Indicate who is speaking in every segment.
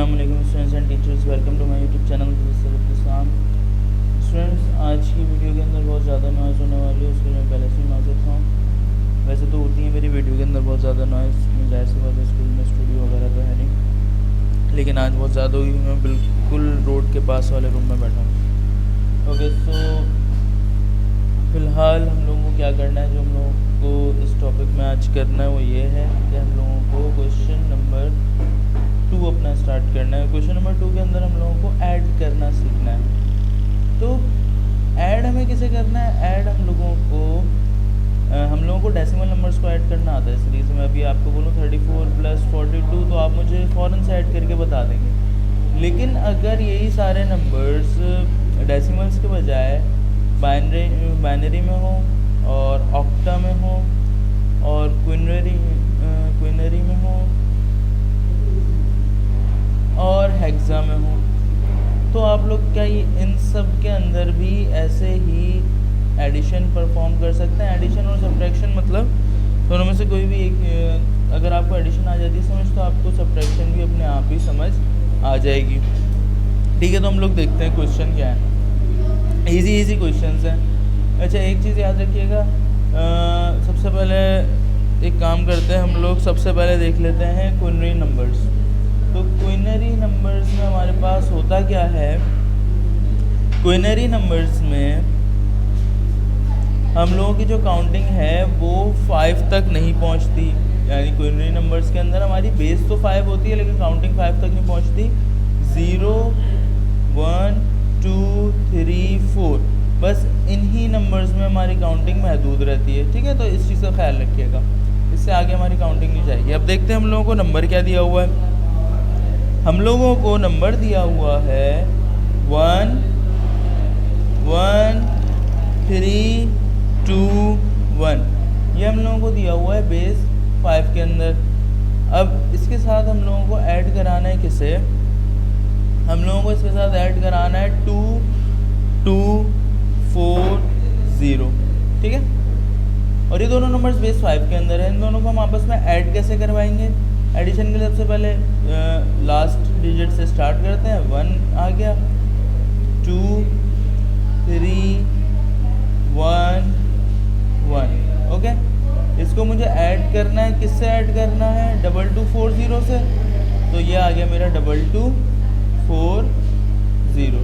Speaker 1: अस्सलाम वालेकुम students and teachers, welcome to my YouTube channel Islam. Students, आज की वीडियो के अंदर बहुत ज़्यादा नॉइज़ होने वाली है, उसके लिए मैं पहले से ही माज़रत था। वैसे तो होती है मेरी वीडियो के अंदर बहुत ज़्यादा नॉइज़, जाहिर सी बात है, स्कूल में स्टूडियो वगैरह तो है नहीं, लेकिन आज बहुत ज़्यादा हुई। मैं बिल्कुल रोड के पास वाले रूम में बैठा हूँ। ओके, सो फ़िलहाल हम लोगों को क्या करना है, जो हम लोगों को इस टॉपिक में आज करना है वो ये है कि हम लोगों को क्वेश्चन नंबर 2 अपना स्टार्ट करना है। क्वेश्चन नंबर 2 के अंदर हम लोगों को ऐड करना सीखना है। तो ऐड हमें किसे करना है? ऐड हम लोगों को डेसिमल नंबर्स को ऐड करना आता है। इसलिए से मैं अभी आपको बोलूँ 34 + 42, तो आप मुझे फ़ौरन से ऐड करके बता देंगे। लेकिन अगर यही सारे नंबर्स डेसिमल्स के बजाय बाइनरी में हो और ऑक्टा में हो और क्विनरी में हो और हेक्सा में हो, तो आप लोग क्या इन सब के अंदर भी ऐसे ही एडिशन परफॉर्म कर सकते हैं। एडिशन और सब्ट्रैक्शन मतलब दोनों में से कोई भी एक, अगर आपको एडिशन आ जाती है समझ, तो आपको सब्ट्रैक्शन भी अपने आप ही समझ आ जाएगी। ठीक है, तो हम लोग देखते हैं क्वेश्चन क्या है। इजी क्वेश्चंस हैं। अच्छा, एक चीज़ याद रखिएगा, सबसे पहले एक काम करते हैं हम लोग, सबसे पहले देख लेते हैं क्विनरी नंबर्स। तो क्विनरी नंबर्स में हमारे पास होता क्या है? क्विनरी नंबर्स में हम लोगों की जो काउंटिंग है वो 5 तक नहीं पहुंचती। यानी क्विनरी नंबर्स के अंदर हमारी बेस तो 5 होती है, लेकिन काउंटिंग 5 तक नहीं पहुंचती। 0, 1, 2, 3, 4, बस इन्हीं नंबर्स में हमारी काउंटिंग महदूद रहती है। ठीक है, तो इस चीज़ का ख्याल रखिएगा, इससे आगे हमारी काउंटिंग नहीं जाएगी। अब देखते हैं हम लोगों को नंबर क्या दिया हुआ है। हम लोगों को नंबर दिया हुआ है 1, 1, 3, 2, 1। ये हम लोगों को दिया हुआ है बेस 5 के अंदर। अब इसके साथ हम लोगों को ऐड कराना है किसे? हम लोगों को इसके साथ ऐड कराना है 2, 2, 4, 0। ठीक है, और ये दोनों नंबर्स बेस 5 के अंदर है। इन दोनों को हम आपस में ऐड कैसे करवाएंगे? एडिशन के लिए सबसे पहले लास्ट डिजिट से स्टार्ट करते हैं। 1 आ गया, 2, 3, 1, 1। ओके, इसको मुझे ऐड करना है, किससे ऐड करना है? 2240 से। तो ये आ गया मेरा 2240।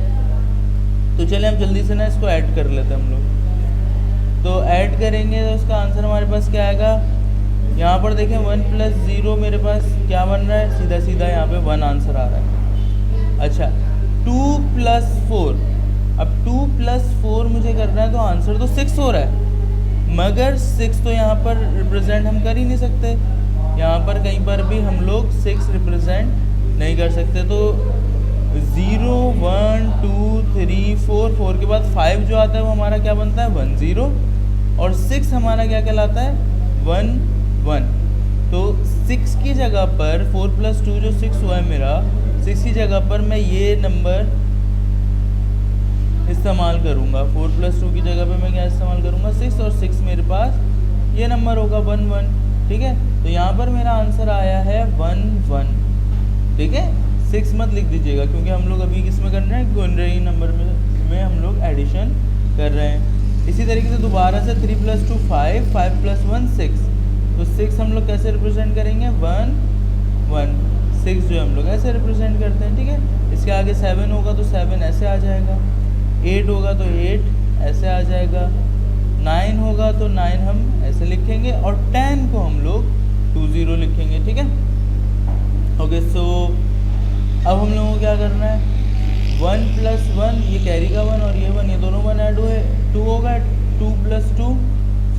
Speaker 1: तो चलिए हम जल्दी से ना इसको ऐड कर लेते हैं हम लोग। तो ऐड करेंगे तो उसका आंसर हमारे पास क्या आएगा? यहाँ पर देखें 1 + 0 मेरे पास क्या बन रहा है? सीधा सीधा यहाँ पे 1 आंसर आ रहा है। अच्छा, 2 + 4, अब 2 + 4 मुझे करना है, तो आंसर तो 6 हो रहा है, मगर 6 तो यहाँ पर रिप्रेजेंट हम कर ही नहीं सकते। यहाँ पर कहीं पर भी हम लोग 6 रिप्रेजेंट नहीं कर सकते। तो 0, 1, 2, 3, 4, 4 के बाद 5 जो आता है वो हमारा क्या बनता है? 1, 0, और 6 हमारा क्या कहलाता है? 1, 1। तो 6 की जगह पर 4 + 2 जो 6 हुआ है मेरा, 6 की जगह पर मैं ये नंबर इस्तेमाल करूँगा। 4 + 2 की जगह पे मैं क्या इस्तेमाल करूँगा? 6, और 6 मेरे पास ये नंबर होगा 1, 1। ठीक है, तो यहाँ पर मेरा आंसर आया है 1, 1। ठीक है, 6 मत लिख दीजिएगा, क्योंकि हम लोग अभी किस में कर रहे हैं? क्विनरी नंबर में हम लोग एडिशन कर रहे हैं। इसी तरीके से दोबारा से 3 + 2 5, 5 + 1 6। तो 6 हम लोग कैसे रिप्रेजेंट करेंगे? 1, 1। 6 जो हम लोग ऐसे रिप्रेजेंट करते हैं। ठीक है, इसके आगे 7 होगा तो 7 ऐसे आ जाएगा, 8 होगा तो 8 ऐसे आ जाएगा, 9 होगा तो 9 हम ऐसे लिखेंगे, और 10 को हम लोग 20 लिखेंगे। ठीक है, ओके। सो अब हम लोगों को क्या करना है? 1 + 1, ये कैरी का 1 और ये 1, ये दोनों 1 ऐड हुए, 2 होगा। 2 + 2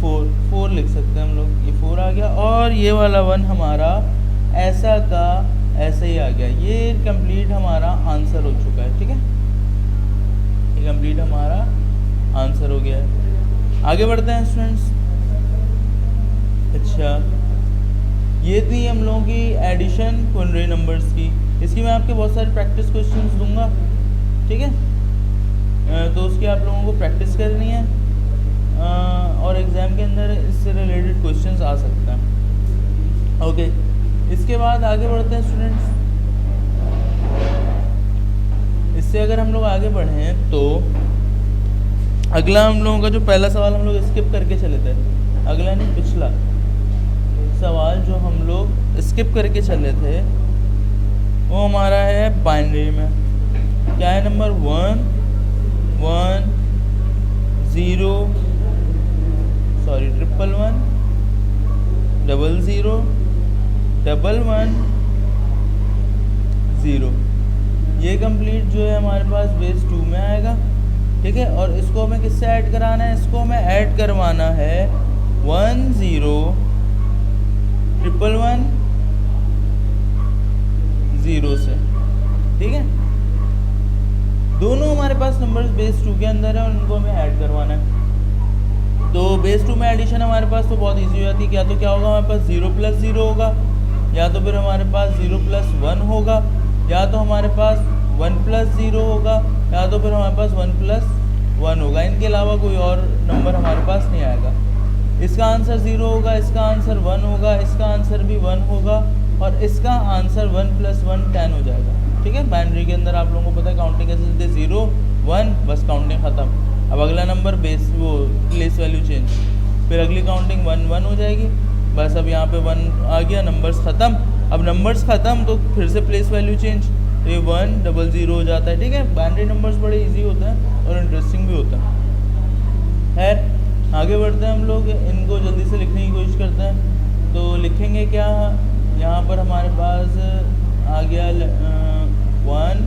Speaker 1: 4, 4 लिख सकते हैं हम लोग, ये 4 आ गया, और ये वाला 1 हमारा ऐसा का ऐसे ही आ गया। ये कंप्लीट हमारा आंसर हो चुका है। ठीक है, ये कंप्लीट हमारा आंसर हो गया है। आगे बढ़ते हैं स्टूडेंट्स। अच्छा, ये थी हम लोगों की एडिशन क्विनरी नंबर्स की। इसकी मैं आपके बहुत सारे प्रैक्टिस क्वेश्चंस दूंगा। ठीक है, तो उसकी आप लोगों को प्रैक्टिस करनी है, और एग्ज़ाम के अंदर इससे रिलेटेड क्वेश्चंस आ सकते हैं। ओके, इसके बाद आगे बढ़ते हैं स्टूडेंट्स। अगर हम लोग आगे बढ़ें तो अगला हम लोगों का जो पहला सवाल हम लोग स्किप करके चले थे, अगला नहीं पिछला सवाल जो हम लोग स्किप करके चले थे वो हमारा है बाइनरी में। क्या है? Number 1 1 0 sorry 111 00 11 0। ये कंप्लीट जो है हमारे पास बेस 2 में आएगा, ठीक है। और इसको हमें किससे ऐड कराना है? इसको हमें ऐड करवाना है 1 0 111 0 से, ठीक है। दोनों हमारे पास नंबर्स बेस 2 के अंदर है और उनको हमें ऐड करवाना है। तो बेस 2 में एडिशन हमारे पास तो बहुत इजी हो जाती है। क्या तो क्या होगा हमारे पास 0 + 0 होगा, या तो फिर हमारे पास 0 + 1 होगा, या तो हमारे पास 1 + 0 होगा, या तो फिर हमारे पास 1 + 1 होगा। इनके अलावा कोई और नंबर हमारे पास नहीं आएगा। इसका आंसर 0 होगा, इसका आंसर 1 होगा, इसका आंसर भी 1 होगा और इसका आंसर 1 + 1 10 हो जाएगा, ठीक है। बाइनरी के अंदर आप लोगों को पता है काउंटिंग कैसे चलती है, 0 1 बस काउंटिंग ख़त्म। अब अगला नंबर बेस वो प्लेस वैल्यू चेंज, फिर अगली काउंटिंग 1 1 हो जाएगी, बस अब यहाँ पे 1 आ गया, नंबर्स ख़त्म। अब नंबर्स ख़त्म तो फिर से प्लेस वैल्यू चेंज, तो ये 1 00 हो जाता है, ठीक है। बाइनरी नंबर्स बड़े इजी होते हैं और इंटरेस्टिंग भी होता है। खैर आगे बढ़ते हैं हम लोग, इनको जल्दी से लिखने की कोशिश करते हैं। तो लिखेंगे क्या? यहाँ पर हमारे पास आ गया 1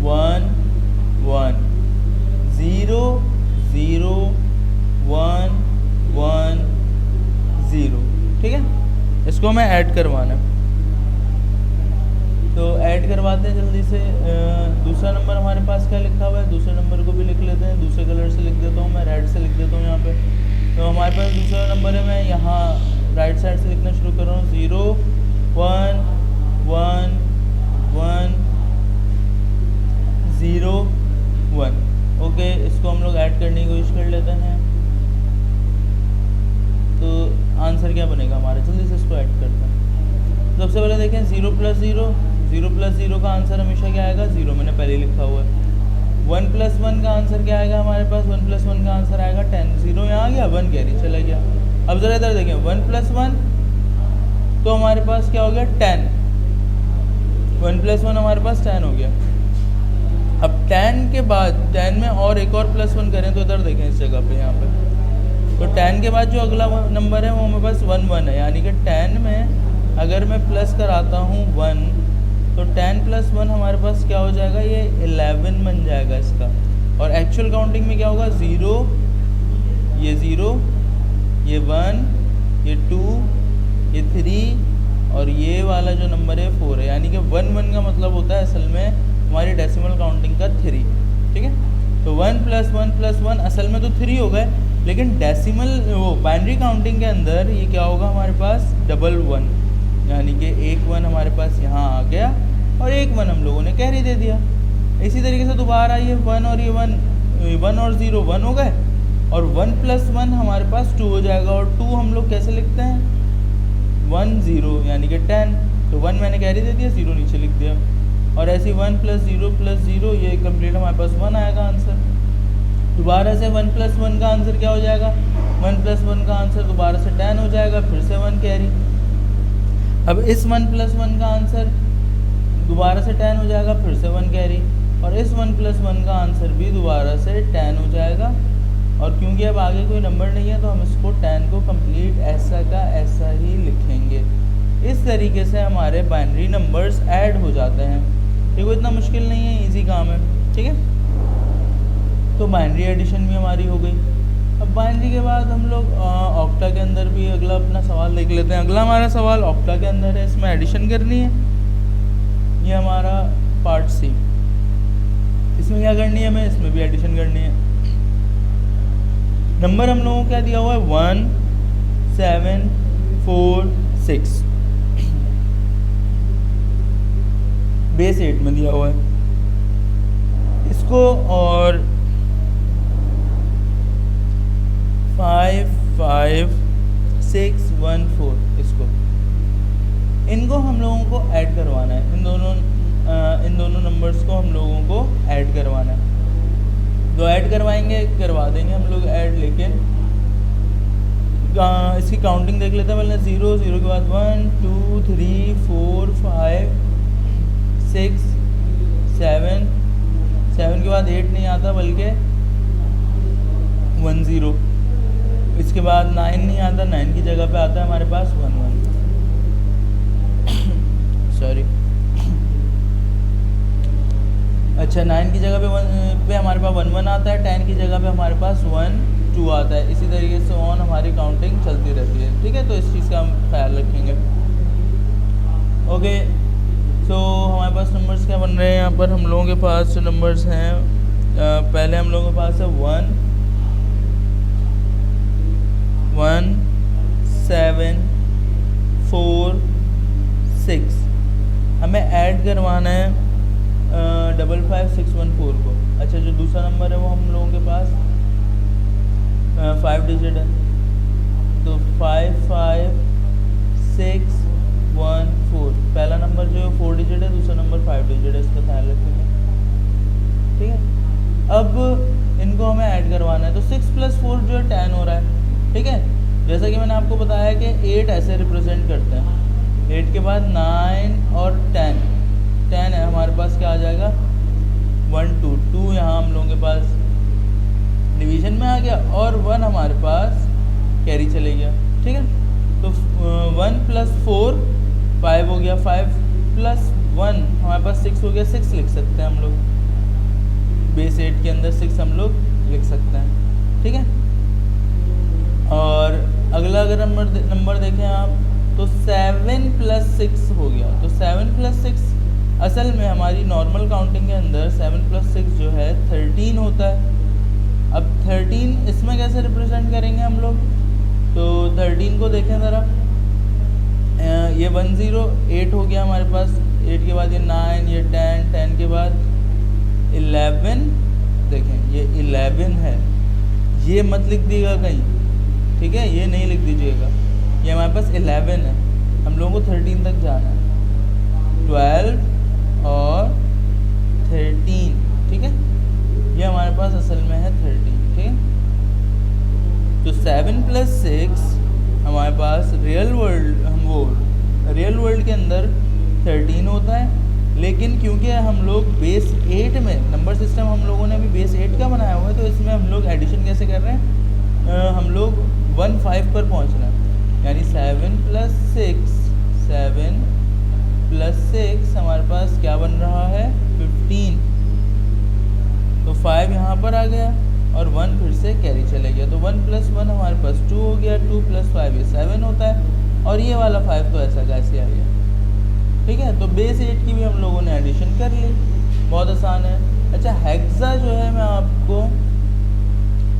Speaker 1: 1 1 0 0 1 1 0, ठीक है। इसको हमें ऐड करवाना है, तो ऐड करवाते हैं जल्दी से। दूसरा नंबर हमारे पास क्या लिखा हुआ है? दूसरे नंबर को भी लिख लेते हैं, दूसरे कलर से लिख देता हूँ मैं, रेड से लिख देता हूँ यहाँ पे। तो हमारे पास दूसरा नंबर है, मैं यहाँ राइट साइड से लिखना शुरू कर रहा हूँ, 0 1 1 1 0 1। ओके, इसको हम लोग ऐड करने की कोशिश कर लेते हैं। तो आंसर क्या बनेगा हमारा? जल्दी से इसको ऐड करते हैं। सबसे पहले देखें 0 + 0, 0 + 0 का आंसर हमेशा क्या आएगा? 0, मैंने पहले लिखा हुआ है। 1 + 1 का आंसर क्या आएगा हमारे पास? 1 + 1 का आंसर आएगा 10। 0 यहाँ आ गया, 1 कैरी चला गया। अब ज़रा इधर देखें, 1 + 1 तो हमारे पास क्या हो गया? 10। 1 + 1 हमारे पास 10 हो गया। अब 10 के बाद 10 में और एक और +1 करें तो इधर देखें इस जगह पे, यहाँ पे तो 10 के बाद जो अगला नंबर है वो हमारे पास 1 1 है, यानी कि 10 में अगर मैं प्लस कराता हूँ 1 तो 10 + 1 हमारे पास क्या हो जाएगा? ये 11 बन जाएगा इसका। और एक्चुअल काउंटिंग में क्या होगा? 0 ये 0 ये 1 ये 2 ये 3 और ये वाला जो नंबर है 4 है, यानी कि 1 1 का मतलब होता है असल में हमारी डेसिमल काउंटिंग का 3, ठीक है। तो 1 + 1 + 1 असल में तो 3 हो गए, लेकिन डेसिमल वो बाइनरी काउंटिंग के अंदर ये क्या होगा हमारे पास? 1 1, यानी कि 1 1 हमारे पास यहाँ आ गया और 1 1 हम लोगों ने कैरी दे दिया। इसी तरीके से दोबारा ये 1 और ये 1 और 0 1 हो गए और 1 + 1 हमारे पास 2 हो जाएगा। और 2 हम लोग कैसे लिखते हैं? 1 0 यानी कि 10। तो 1 मैंने कैरी दे दिया, 0 नीचे लिख दिया। और ऐसे 1 + 0 + 0 ये कंप्लीट हमारे पास 1 आएगा आंसर। दोबारा से 1 + 1 का आंसर क्या हो जाएगा? 1 + 1 का आंसर दोबारा से 10 हो जाएगा, फिर से 1 कैरी। अब इस 1 + 1 का आंसर दोबारा से 10 हो जाएगा, फिर से 1 कैरी। और इस 1 + 1 का आंसर भी दोबारा से 10 हो जाएगा। और क्योंकि अब आगे कोई नंबर नहीं है तो हम इसको 10 को कंप्लीट ऐसा का ऐसा ही लिखेंगे। इस तरीके से हमारे बाइनरी नंबर्स ऐड हो जाते हैं। ये कोई इतना मुश्किल नहीं है, इजी काम है, ठीक है। तो बाइनरी एडिशन भी हमारी हो गई। अब बाइनरी के बाद हम लोग ऑक्टा के अंदर भी अगला अपना सवाल देख लेते हैं। अगला हमारा सवाल ऑक्टा के अंदर है, इसमें एडिशन करनी है। ये हमारा पार्ट सी, इसमें क्या करनी है हमें? इसमें भी एडिशन करनी है। नंबर हम लोगों को क्या दिया हुआ है? 1 7 4 6 बेस 8 में दिया हुआ है इसको, और 5 5 6 1 4 इसको, इनको हम लोगों को ऐड करवाना है। इन दोनों नंबर्स को ऐड करवाएंगे, करवा देंगे हम लोग ऐड, लेकिन इसकी काउंटिंग देख लेते हैं पहले। 0 0 के बाद 1 2 3 4 5 6 7 7 के बाद 8 नहीं आता बल्कि 1 0। इसके बाद 9 नहीं आता, 9 की जगह पे आता है हमारे पास 1 1 सॉरी। अच्छा 9 की जगह पे हमारे पास 1 1 आता है, 10 की जगह पे हमारे पास 1 2 आता है। इसी तरीके से ऑन हमारी काउंटिंग चलती रहती है, ठीक है। तो इस चीज़ का हम ख्याल रखेंगे। ओके, सो हमारे पास नंबर्स क्या बन रहे हैं यहाँ पर। हम लोगों के पास जो नंबर्स हैं, पहले हम लोगों के पास है 1 1 7 4 6। हमें ऐड करवाना है 55614 को। अच्छा, जो दूसरा नंबर है वो हम लोगों के पास 5 डिजिट है, तो 55614। पहला नंबर जो है 4 डिजिट है, दूसरा नंबर 5 डिजिट है, इसका ख्याल रखेंगे, ठीक है। अब इनको हमें ऐड करवाना है, तो 6 + 4 जो है 10 हो रहा है, ठीक है। जैसा कि मैंने आपको बताया कि 8 ऐसे रिप्रेजेंट करते हैं, 8 के बाद 9 और 10 है हमारे पास, क्या आ जाएगा 1 2 2 यहाँ हम लोगों के पास डिवीजन में आ गया, और 1 हमारे पास कैरी चले गया, ठीक है। तो 1 + 4 5 हो गया, 5 + 1 हमारे पास 6 हो गया, 6 लिख सकते हैं हम लोग। बेस 8 के अंदर 6 हम लोग लिख सकते हैं, ठीक है। और अगला अगर नंबर देखें आप, तो 7 + 6 हो गया। तो 7 + 6 असल में हमारी नॉर्मल काउंटिंग के अंदर 7 + 6 जो है 13 होता है। अब 13 इसमें कैसे रिप्रेजेंट करेंगे हम लोग, तो 13 को देखें ज़रा, ये 1 0 8 हो गया हमारे पास, 8 के बाद ये 9, ये 10, 10 के बाद 11, देखें ये 11 है, ये मत लिख दीजिएगा कहीं, ठीक है, ये नहीं लिख दीजिएगा, ये हमारे पास 11 है। हम लोगों को 13 तक जाना है, 12 और 13, ठीक है। ये हमारे पास असल में है 13, ठीक है। तो 7 + 6 हमारे पास रियल वर्ल्ड के अंदर 13 होता है, लेकिन क्योंकि हम लोग बेस 8 में, नंबर सिस्टम हम लोगों ने अभी बेस 8 का बनाया हुआ है, तो इसमें हम लोग एडिशन कैसे कर रहे हैं, हम लोग 1 5 पर पहुंच रहे हैं, यानी 7 + 6 हमारे पास क्या बन रहा है 15। तो 5 यहाँ पर आ गया और 1 फिर से कैरी चले गया, तो 1 + 1 हमारे पास 2 हो गया, 2 + 5 ये 7 होता है, और ये वाला 5 तो ऐसा कैसे आ गया, ठीक है। तो बेस 8 की भी हम लोगों ने एडिशन कर ली, बहुत आसान है। अच्छा, हेक्सा जो है मैं आपको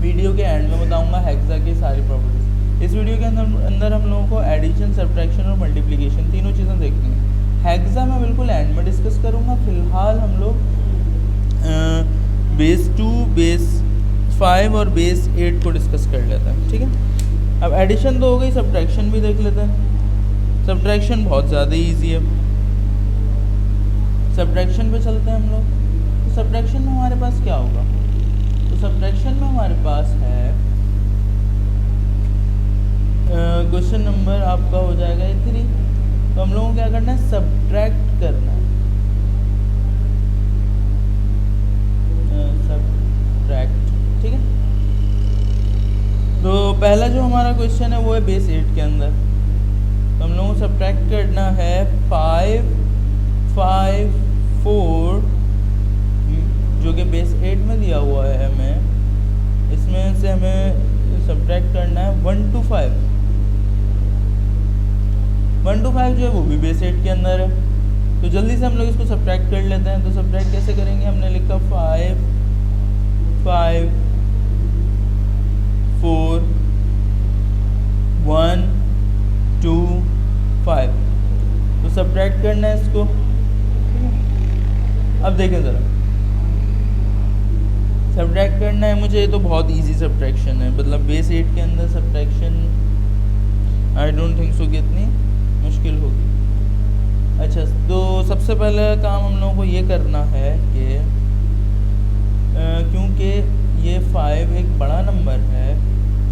Speaker 1: वीडियो के एंड में बताऊंगा हेक्सा की सारी प्रॉपर्टीज। इस वीडियो के अंदर हम लोगों को एडिशन, सब्ट्रैक्शन और मल्टीप्लिकेशन तीनों चीज़ें देखनी है। हेक्सा मैं बिल्कुल एंड में डिस्कस करूँगा, फिलहाल हम लोग बेस 2, बेस 5 और बेस 8 को डिस्कस कर लेते हैं, ठीक है। अब एडिशन तो हो गई, सब्ट्रैक्शन भी देख लेते हैं। सब्ट्रैक्शन बहुत ज़्यादा ईजी है, सब्ट्रैक्शन पे चलते हैं हम लोग। तो सब्ट्रैक्शन में हमारे पास क्या होगा, तो सब्ट्रैक्शन में हमारे पास है क्वेश्चन नंबर आपका हो जाएगा 3। तो हम लोगों को क्या करना है, सब्ट्रैक्ट करना है, सब्ट्रैक्ट, ठीक है। तो पहला जो हमारा क्वेश्चन है वो है बेस 8 के अंदर, तो हम लोगों को सब्ट्रैक्ट करना है 5 5 4 जो कि बेस 8 में दिया हुआ है हमें, इसमें से हमें सब्ट्रैक्ट करना है 1 to 5। 1 to 5 जो है वो भी बेस 8 के अंदर है, तो जल्दी से हम लोग इसको सब्ट्रैक्ट कर लेते हैं। तो सब्ट्रैक्ट कैसे करेंगे, हमने लिखा 5 5 4 1 2 5, तो सब्ट्रैक्ट करना है इसको। अब देखें ज़रा, सब्ट्रैक्ट करना है मुझे, तो बहुत इजी सब्ट्रैक्शन है, मतलब बेस 8 के अंदर subtraction I don't think so कि इतनी मुश्किल होगी। अच्छा, तो सबसे पहले काम हम लोगों को ये करना है कि क्योंकि ये 5 एक बड़ा नंबर है,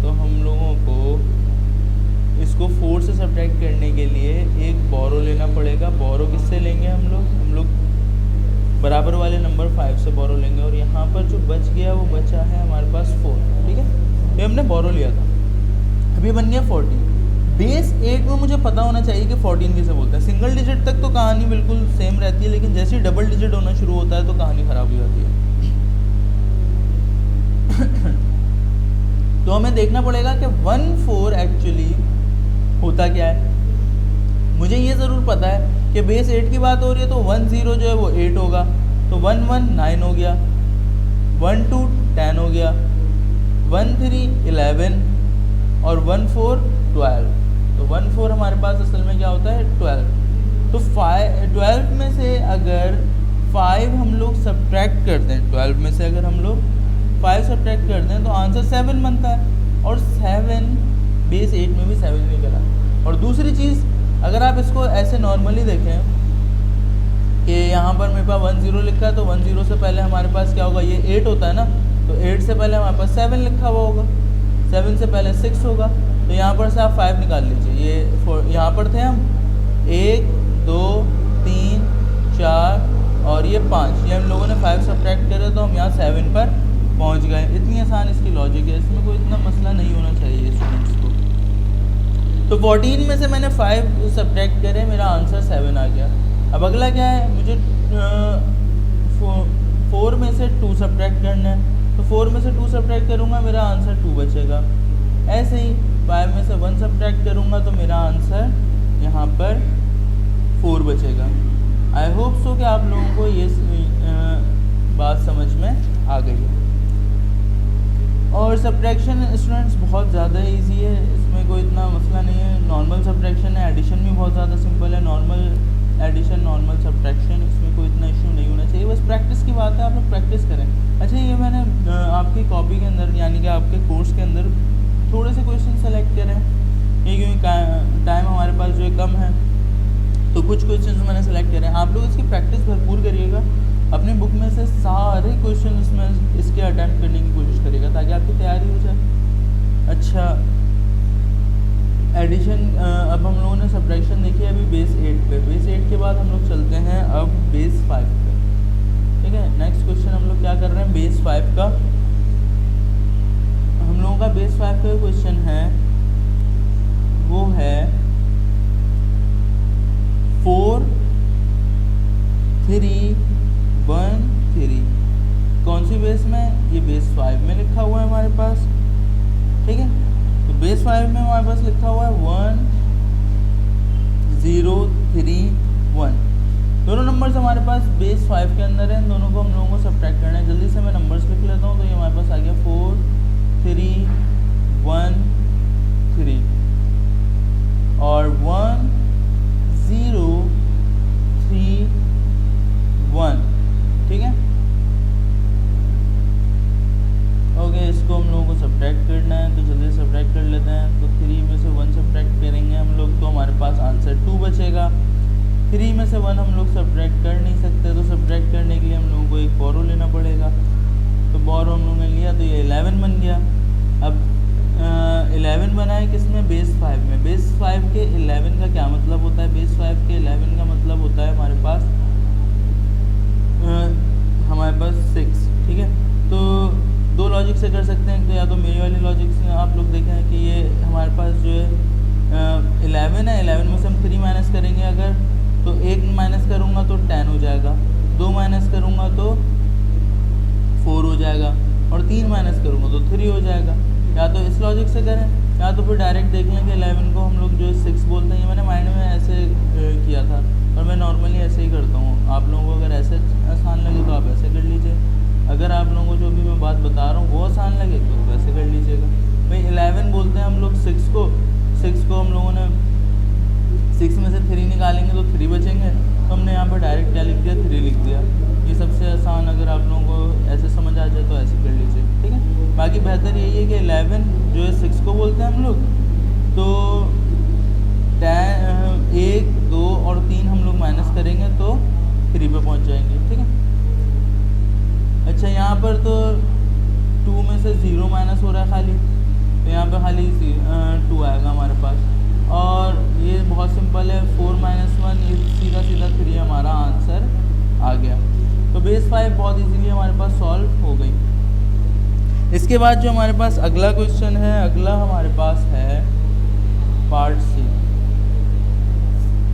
Speaker 1: तो हम लोगों को इसको 4 से सब्ट्रैक्ट करने के लिए एक बोरो लेना पड़ेगा। बोरो किससे लेंगे हम लोग बराबर वाले नंबर 5 से बोरो लेंगे, और यहाँ पर जो बच गया वो बचा है हमारे पास 4, ठीक है। ये हमने बोरो लिया था, अभी बन गया 14। बेस 8 में मुझे पता होना चाहिए कि 14 किसे बोलते हैं। सिंगल डिजिट तक तो कहानी बिल्कुल सेम रहती है, लेकिन जैसे ही डबल डिजिट होना शुरू होता है तो कहानी ख़राब हो जाती है। तो हमें देखना पड़ेगा कि 1-4 एक्चुअली होता क्या है। मुझे ये ज़रूर पता है कि बेस 8 की बात हो रही है, तो 10 जो है वो 8 होगा, तो 11 9 हो गया, 12 10 हो गया, 13 11 और 14 12। तो 14 हमारे पास असल में क्या होता है 12। तो 12 में से अगर 5 हम लोग सब्ट्रैक्ट कर दें, 12 में से अगर हम लोग 5 सब्ट्रैक्ट कर दें तो आंसर 7 बनता है, और 7 बेस 8 में भी 7 निकला। और दूसरी चीज़, अगर आप इसको ऐसे नॉर्मली देखें कि यहाँ पर मेरे पास 10 लिखा है, तो 10 से पहले हमारे पास क्या होगा, ये 8 होता है ना, तो 8 से पहले हमारे पास 7 लिखा हुआ होगा, 7 से पहले 6 होगा, तो यहाँ पर से आप 5 निकाल लीजिए। ये यहाँ पर थे हम 1 2 3 4 और ये 5, ये हम लोगों ने 5 सब्ट्रैक्ट करे, तो हम यहाँ 7 पर पहुँच गए। इतनी आसान इसकी लॉजिक है, इसमें कोई इतना मसला नहीं होना चाहिए स्टूडेंट्स को। तो 14 में से मैंने 5 सब्ट्रैक्ट करे, मेरा आंसर 7 आ गया। अब अगला क्या है, मुझे 4 में से 2 सब्ट्रैक्ट करना है, तो 4 में से 2 सब्ट्रैक्ट करूँगा, मेरा आंसर 2 बचेगा। ऐसे ही 5 में से 1 सब्ट्रैक्ट करूँगा, तो मेरा आंसर यहाँ पर 4 बचेगा। आई होप सो कि आप लोगों को ये बात समझ में आ गई है। और सब्ट्रैक्शन स्टूडेंट्स बहुत ज़्यादा इजी है, इसमें कोई इतना मसला नहीं है। नॉर्मल सब्ट्रैक्शन है, एडिशन भी बहुत ज़्यादा सिंपल है। नॉर्मल एडिशन, नॉर्मल सब्ट्रैक्शन, इसमें कोई इतना इशू नहीं होना चाहिए, बस प्रैक्टिस की बात है, आप लोग प्रैक्टिस करें। अच्छा, ये मैंने आपकी कॉपी के अंदर यानी कि आपके कोर्स के अंदर थोड़े से क्वेश्चन सेलेक्ट करें, ये क्योंकि टाइम हमारे पास जो है कम है, तो कुछ क्वेश्चन मैंने सेलेक्ट करे। आप लोग इसकी प्रैक्टिस भरपूर करिएगा, अपने बुक में से सारे क्वेश्चन इसमें इसके अटैम्प्ट करने की कोशिश करिएगा, ताकि आपकी तैयारी हो जाए। अच्छा, एडिशन, अब हम लोगों ने सब्ट्रैक्शन देखी है अभी बेस 8 पे। बेस 8 के बाद हम लोग चलते हैं अब बेस 5 पे, ठीक है। नेक्स्ट क्वेश्चन हम लोग क्या कर रहे हैं, बेस 5 का। हम लोगों का बेस 5 का क्वेश्चन है, वो है 4 3 1 3। कौन सी बेस में, ये बेस 5 में लिखा हुआ है हमारे पास, ठीक है। तो बेस 5 में हमारे पास लिखा हुआ है 1 0 3 1। दोनों नंबर्स हमारे पास बेस 5 के अंदर हैं, दोनों को हम लोगों को सब्ट्रैक्ट करना है। जल्दी से मैं नंबर्स लिख लेता हूँ। तो ये हमारे पास आ गया 4 3 1 3 और 1 0 3 1, ठीक है। ओके, इसको हम लोगों को सब्ट्रैक्ट करना है, तो जल्दी से सब्ट्रैक्ट कर लेते हैं। तो 3 में से 1 सब्ट्रैक्ट करेंगे हम लोग, तो हमारे पास आंसर 2 बचेगा। 3 में से 1 हम लोग सब्ट्रैक्ट कर नहीं सकते, तो सब्ट्रैक्ट करने के लिए हम लोगों को एक बोरो लेना पड़ेगा। तो बोरो हम लोगों ने लिया, तो ये 11 बन गया। अब 11 बना है किसमें, बेस 5 में। बेस 5 के 11 का क्या मतलब होता है, बेस 5 के 11 का मतलब होता है हमारे पास 6, ठीक है। तो दो लॉजिक से कर सकते हैं, तो या तो मेरी वाली लॉजिक से आप लोग देखें कि ये हमारे पास जो है 11 है, 11 में से हम 3 माइनस करेंगे अगर, तो 1 माइनस करूँगा तो 10 हो जाएगा, 2 माइनस करूँगा तो 4 हो जाएगा, और 3 माइनस करूँगा तो 3 हो जाएगा। या तो इस लॉजिक से करें, या तो फिर डायरेक्ट देख लें कि 11 को हम लोग जो 6 बोलते हैं। ये मैंने माइंड में ऐसे किया था, और मैं नॉर्मली ऐसे ही करता हूँ। आप लोगों को अगर ऐसे आसान लगे तो आप ऐसे कर लीजिए, अगर आप लोगों को जो भी मैं बात बता रहा हूँ वो आसान लगे तो वैसे कर लीजिएगा। भाई 11 बोलते हैं हम लोग 6 को हम लोगों ने 6 में से 3 निकालेंगे तो 3 बचेंगे, तो हमने यहाँ पर डायरेक्ट क्या लिख दिया, 3 लिख दिया। ये सबसे आसान, अगर आप लोगों को ऐसे समझ आ जाए तो ऐसे कर लीजिए, ठीक है। बाकी बेहतर यही है कि 11 जो है 6 को बोलते हैं हम लोग, तो 1 2 और 3 हम लोग माइनस करेंगे तो 3 पे पहुँच जाएंगे, ठीक है। अच्छा, यहाँ पर तो 2 में से 0 माइनस हो रहा है खाली, तो यहाँ पे खाली 2 आएगा हमारे पास। और ये बहुत सिंपल है, 4 माइनस 1, ये सीधा सीधा 3 हमारा आंसर आ गया। तो बेस 5 बहुत इजीली हमारे पास सॉल्व हो गई। इसके बाद जो हमारे पास अगला क्वेश्चन है, अगला हमारे पास है पार्ट सी।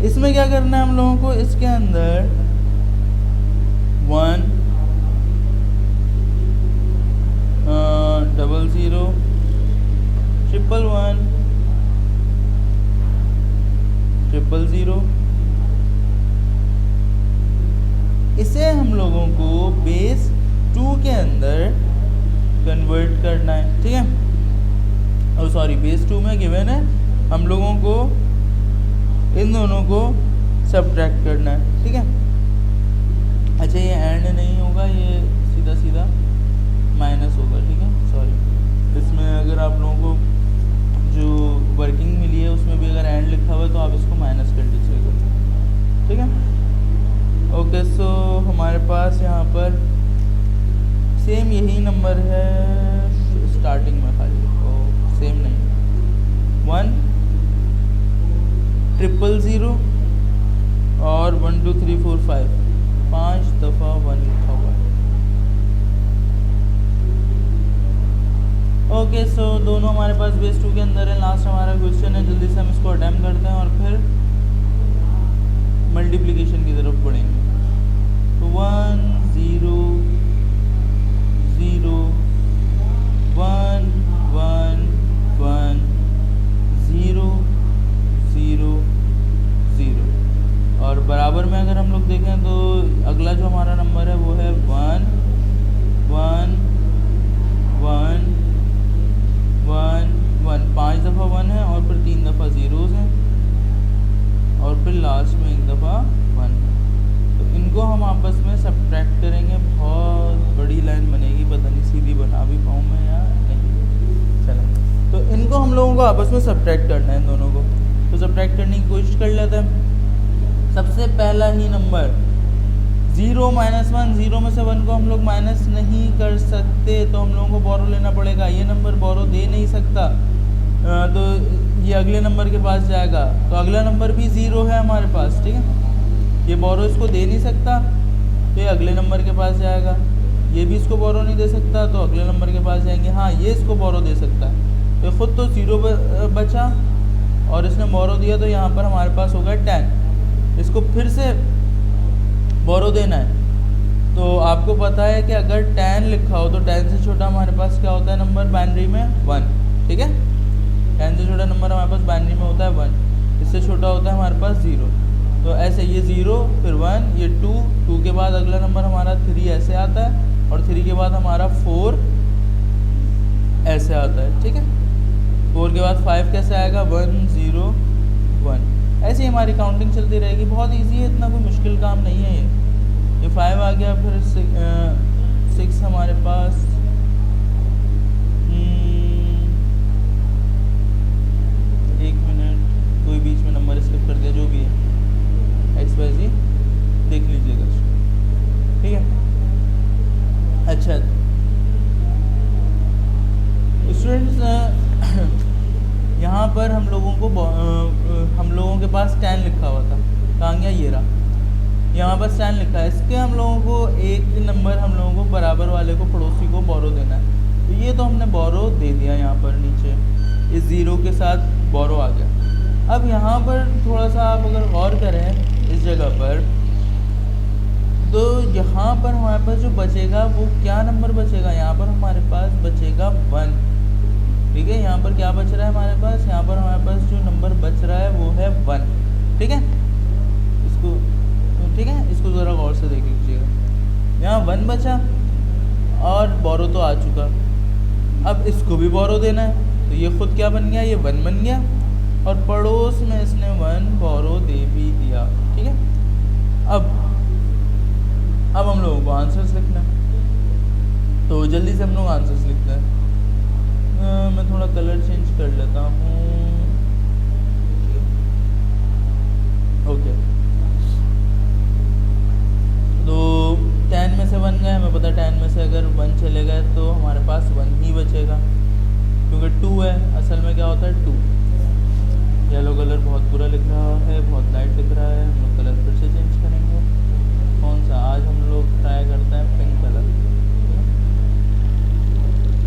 Speaker 1: इसमें क्या करना है हम लोगों को, इसके अंदर 1 0 0 1 1 0 0 इसे हम लोगों को बेस 2 के अंदर कन्वर्ट करना है, ठीक है। और सॉरी, बेस 2 में गिवन है, हम लोगों को इन दोनों को सब्ट्रैक्ट करना है, ठीक है। अच्छा, ये एंड नहीं होगा, ये सीधा सीधा माइनस होगा, ठीक है। सॉरी, इसमें अगर आप लोगों को जो वर्किंग मिली है उसमें भी अगर एंड लिखा हुआ है तो आप इसको माइनस कर दीजिएगा, ठीक है। ओके, सो हमारे पास यहाँ पर सेम यही नंबर है स्टार्टिंग में, खाली सेम नहीं, 1 0 0 और 1 2 3 4 5, 5 दफ़ा 1 लिखा हुआ है। ओके, सो दोनों हमारे पास बेस 2 के अंदर है। लास्ट हमारा क्वेश्चन है, जल्दी से हम इसको अटेम्प्ट करते हैं और फिर मल्टीप्लिकेशन की तरफ बढ़ेंगे। तो 1 0 0 1 1 1 0 0 0 और बराबर में अगर हम लोग देखें तो अगला जो हमारा नंबर है वो है 1 1 1 1 1, 5 दफ़ा 1 है और फिर 3 दफ़ा ज़ीरोज़ हैं और फिर लास्ट में 1 दफ़ा 1। तो इनको हम आपस में सब्ट्रैक्ट करेंगे। बहुत बड़ी लाइन बनेगी, पता नहीं सीधी बना भी पाऊँ मैं या नहीं। चलो, तो इनको हम लोगों को आपस में सब्ट्रैक्ट करना है, इन दोनों को। तो सब्ट्रैक्ट करने की कोशिश कर लेते हैं। सबसे पहला ही नंबर 0 माइनस 1, 0 में से 1 को हम लोग माइनस नहीं कर सकते, तो हम लोगों को बोरो लेना पड़ेगा। ये नंबर बोरो दे नहीं सकता, तो ये अगले नंबर के पास जाएगा। तो अगला नंबर भी 0 है हमारे पास, ठीक है। ये बोरो इसको दे नहीं सकता, तो ये अगले नंबर के पास जाएगा। ये भी इसको बोरो नहीं दे सकता, तो अगले नंबर के पास जाएंगे। हाँ, ये इसको बोरो दे सकता है, तो ख़ुद तो 0 बचा और इसने बोरो दिया, तो यहाँ पर हमारे पास होगा 10। इसको फिर से बोरो देना है, तो आपको पता है कि अगर 10 लिखा हो तो 10 से छोटा हमारे पास क्या होता है नंबर बाइनरी में, 1, ठीक है। 10 से छोटा नंबर हमारे पास बाइनरी में होता है 1, इससे छोटा होता है हमारे पास 0। तो ऐसे ये 0 फिर 1, ये 2, 2 के बाद अगला नंबर हमारा 3 ऐसे आता है और 3 के बाद हमारा 4 ऐसे आता है, ठीक है। 4 के बाद 5 कैसे आएगा, 1 0 1। ऐसे ही हमारी काउंटिंग चलती रहेगी। बहुत इजी है, इतना कोई मुश्किल काम नहीं है। ये 5 आ गया, फिर 6 हमारे पास, एक मिनट, कोई बीच में नंबर स्किप कर दिया, जो भी है XYZ देख लीजिएगा, ठीक है। अच्छा स्टूडेंट्स, यहाँ पर हम लोगों के पास 10 लिखा हुआ था, कहाँ गया, ये रहा। यहाँ पर 10 लिखा है, इसके हम लोगों को एक नंबर हम लोगों को बराबर वाले को, पड़ोसी को बोरो देना है। तो ये तो हमने बोरो दे दिया, यहाँ पर नीचे इस 0 के साथ बोरो आ गया। अब यहाँ पर थोड़ा सा आप अगर गौर करें इस जगह पर, तो यहाँ पर हमारे पास जो बचेगा वो क्या नंबर बचेगा, यहाँ पर हमारे पास बचेगा 1, ठीक है। यहाँ पर क्या बच रहा है हमारे पास, यहाँ पर हमारे पास जो नंबर बच रहा है वो है 1, ठीक है। इसको ठीक है, इसको ज़रा गौर से देख लीजिएगा। यहाँ 1 बचा और बोरो तो आ चुका, अब इसको भी बोरो देना है, तो ये खुद क्या बन गया, ये 1 बन गया और पड़ोस में इसने 1 बोरो दे भी दिया, ठीक है। अब हम लोगों को आंसर्स लिखना है, तो जल्दी से हम लोग आंसर्स लिखते हैं। मैं थोड़ा कलर चेंज कर लेता हूँ, ओके। तो 10 में से 1 गया, हमें पता है 10 में से से अगर 1 चले गए तो हमारे पास 1 ही बचेगा, क्योंकि 2 है, असल में क्या होता है 2। येलो कलर बहुत बुरा लिख रहा है, बहुत लाइट लिख रहा है, हम लोग कलर फिर से चेंज करेंगे। कौन सा? आज हम लोग ट्राई करते हैं पिंक कलर।